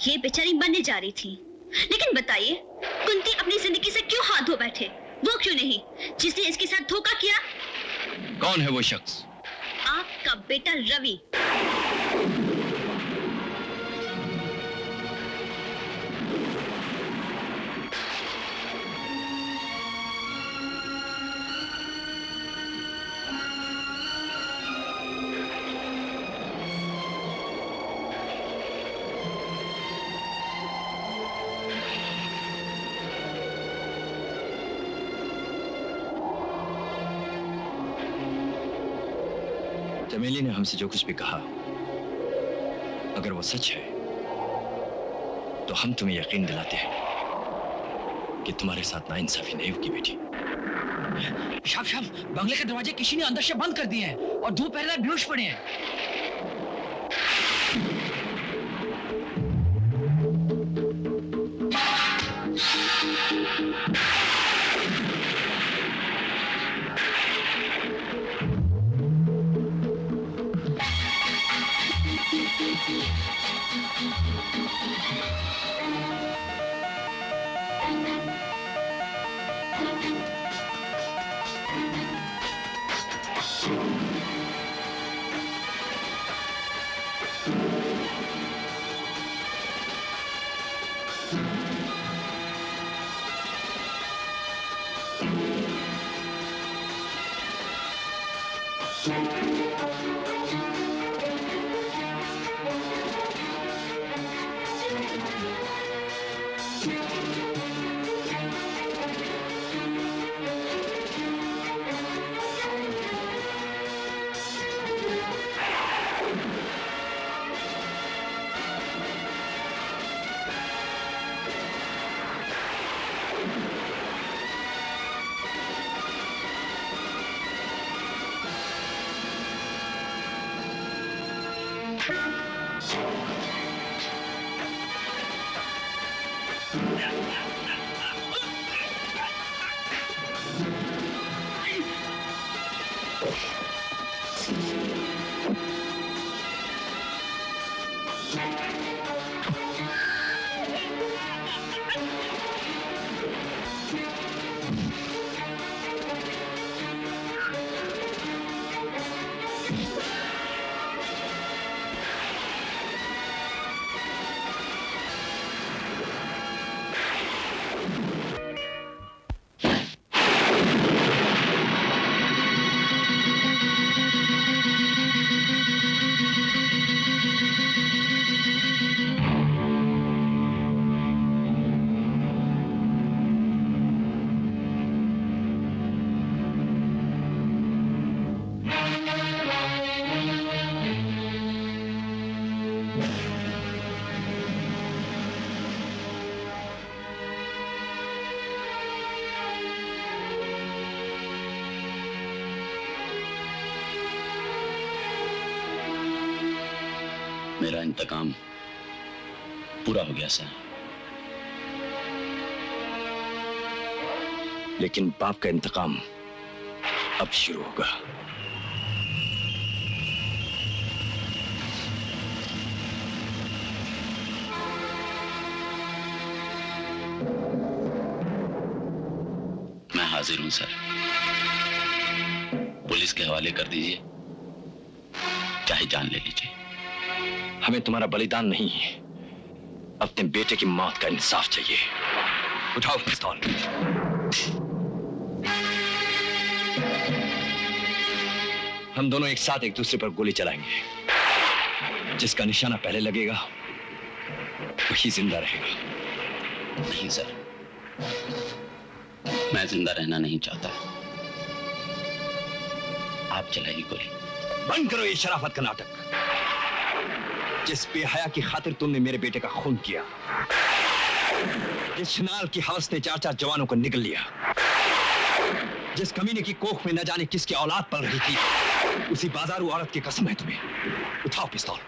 ये बेचारी मरने जा रही थी। लेकिन बताइए, कुंती अपनी जिंदगी से क्यों हाथ धो बैठे? वो क्यों नहीं जिसने इसके साथ धोखा किया? कौन है वो शख्स? आपका बेटा रवि। चमेली ने हमसे जो कुछ भी कहा, अगर वो सच है तो हम तुम्हें यकीन दिलाते हैं कि तुम्हारे साथ नाइंसाफी नहीं होगी बेटी। शाम शाम बंगले के दरवाजे किसी ने अंदर से बंद कर दिए हैं और दो पहरेदार बेहोश पड़े हैं। मेरा इंतकाम पूरा हो गया सर। लेकिन बाप का इंतकाम अब शुरू होगा। मैं हाजिर हूं सर। पुलिस के हवाले कर दीजिए, चाहे जान ले लीजिए। हमें तुम्हारा बलिदान नहीं है, अपने बेटे की मौत का इंसाफ चाहिए। उठाओ पिस्तौल। हम दोनों एक साथ एक दूसरे पर गोली चलाएंगे। जिसका निशाना पहले लगेगा वही जिंदा रहेगा। नहीं सर, मैं जिंदा रहना नहीं चाहता। आप चलाइए गोली। बंद करो ये शराफत का नाटक। जिस बेहया की खातिर तुमने मेरे बेटे का खून किया, जिस शनाल की हवस ने 4-4 जवानों को निगल लिया, जिस कमीने की कोख में न जाने किसकी औलाद पल रही थी, उसी बाजारू औरत की कसम है तुम्हें। उठाओ पिस्तौल।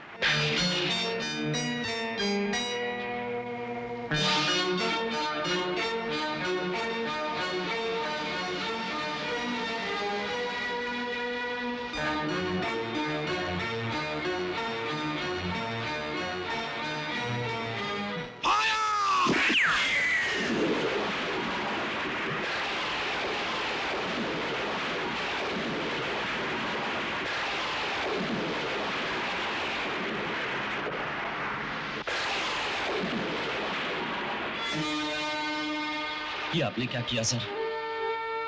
ये आपने क्या किया सर?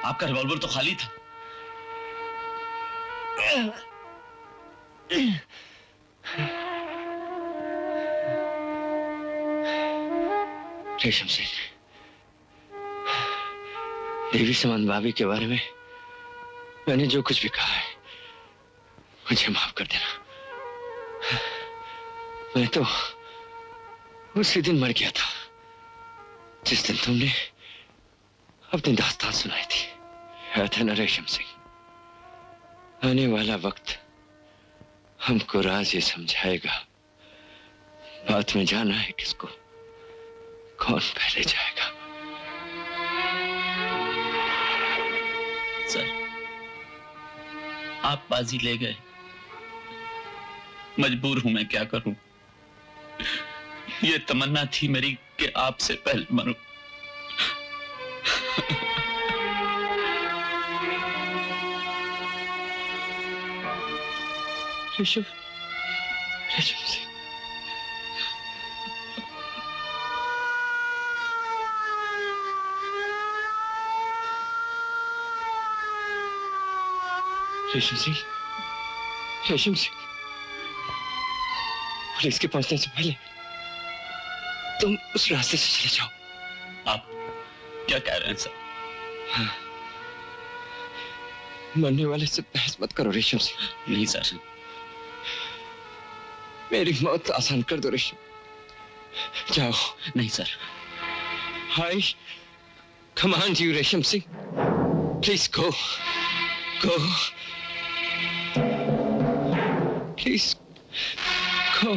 आपका रिवॉल्वर तो खाली था। रेशम सिंह, देवी समान भाभी के बारे में मैंने जो कुछ भी कहा है मुझे माफ कर देना। मैं तो उसी दिन मर गया था जिस दिन तुमने अपनी दास्तान सुनाई थी। याद है ना रेशम सिंह? आने वाला वक्त हमको राज ये समझाएगा, बात में जाना है किसको, कौन पहले जाएगा। सर, आप बाजी ले गए, मजबूर हूं, मैं क्या करूं। ये तमन्ना थी मेरी कि आपसे पहले मरूं। रेशम सिंह, रेशम सिंह, रेशम सिंह, पुलिस के पहुंचने से पहले तुम उस रास्ते से चले जाओ। आप क्या कह रहे हैं सर? हाँ। मरने वाले से बहस मत करो रेशम सिंह। नहीं सर। मेरी मौत आसान कर दो रेशम। जाओ। नहीं sir. I command you, Resham Singh, please go, go, please go.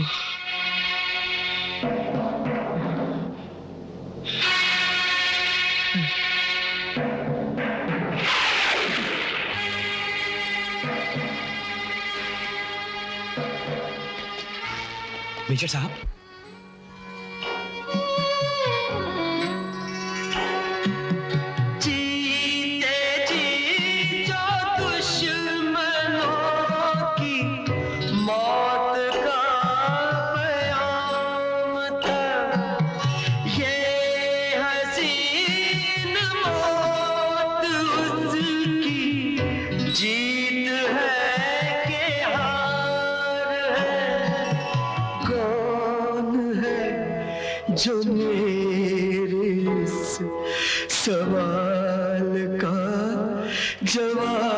Major साहब, जो मेरे इस सवाल का जवाब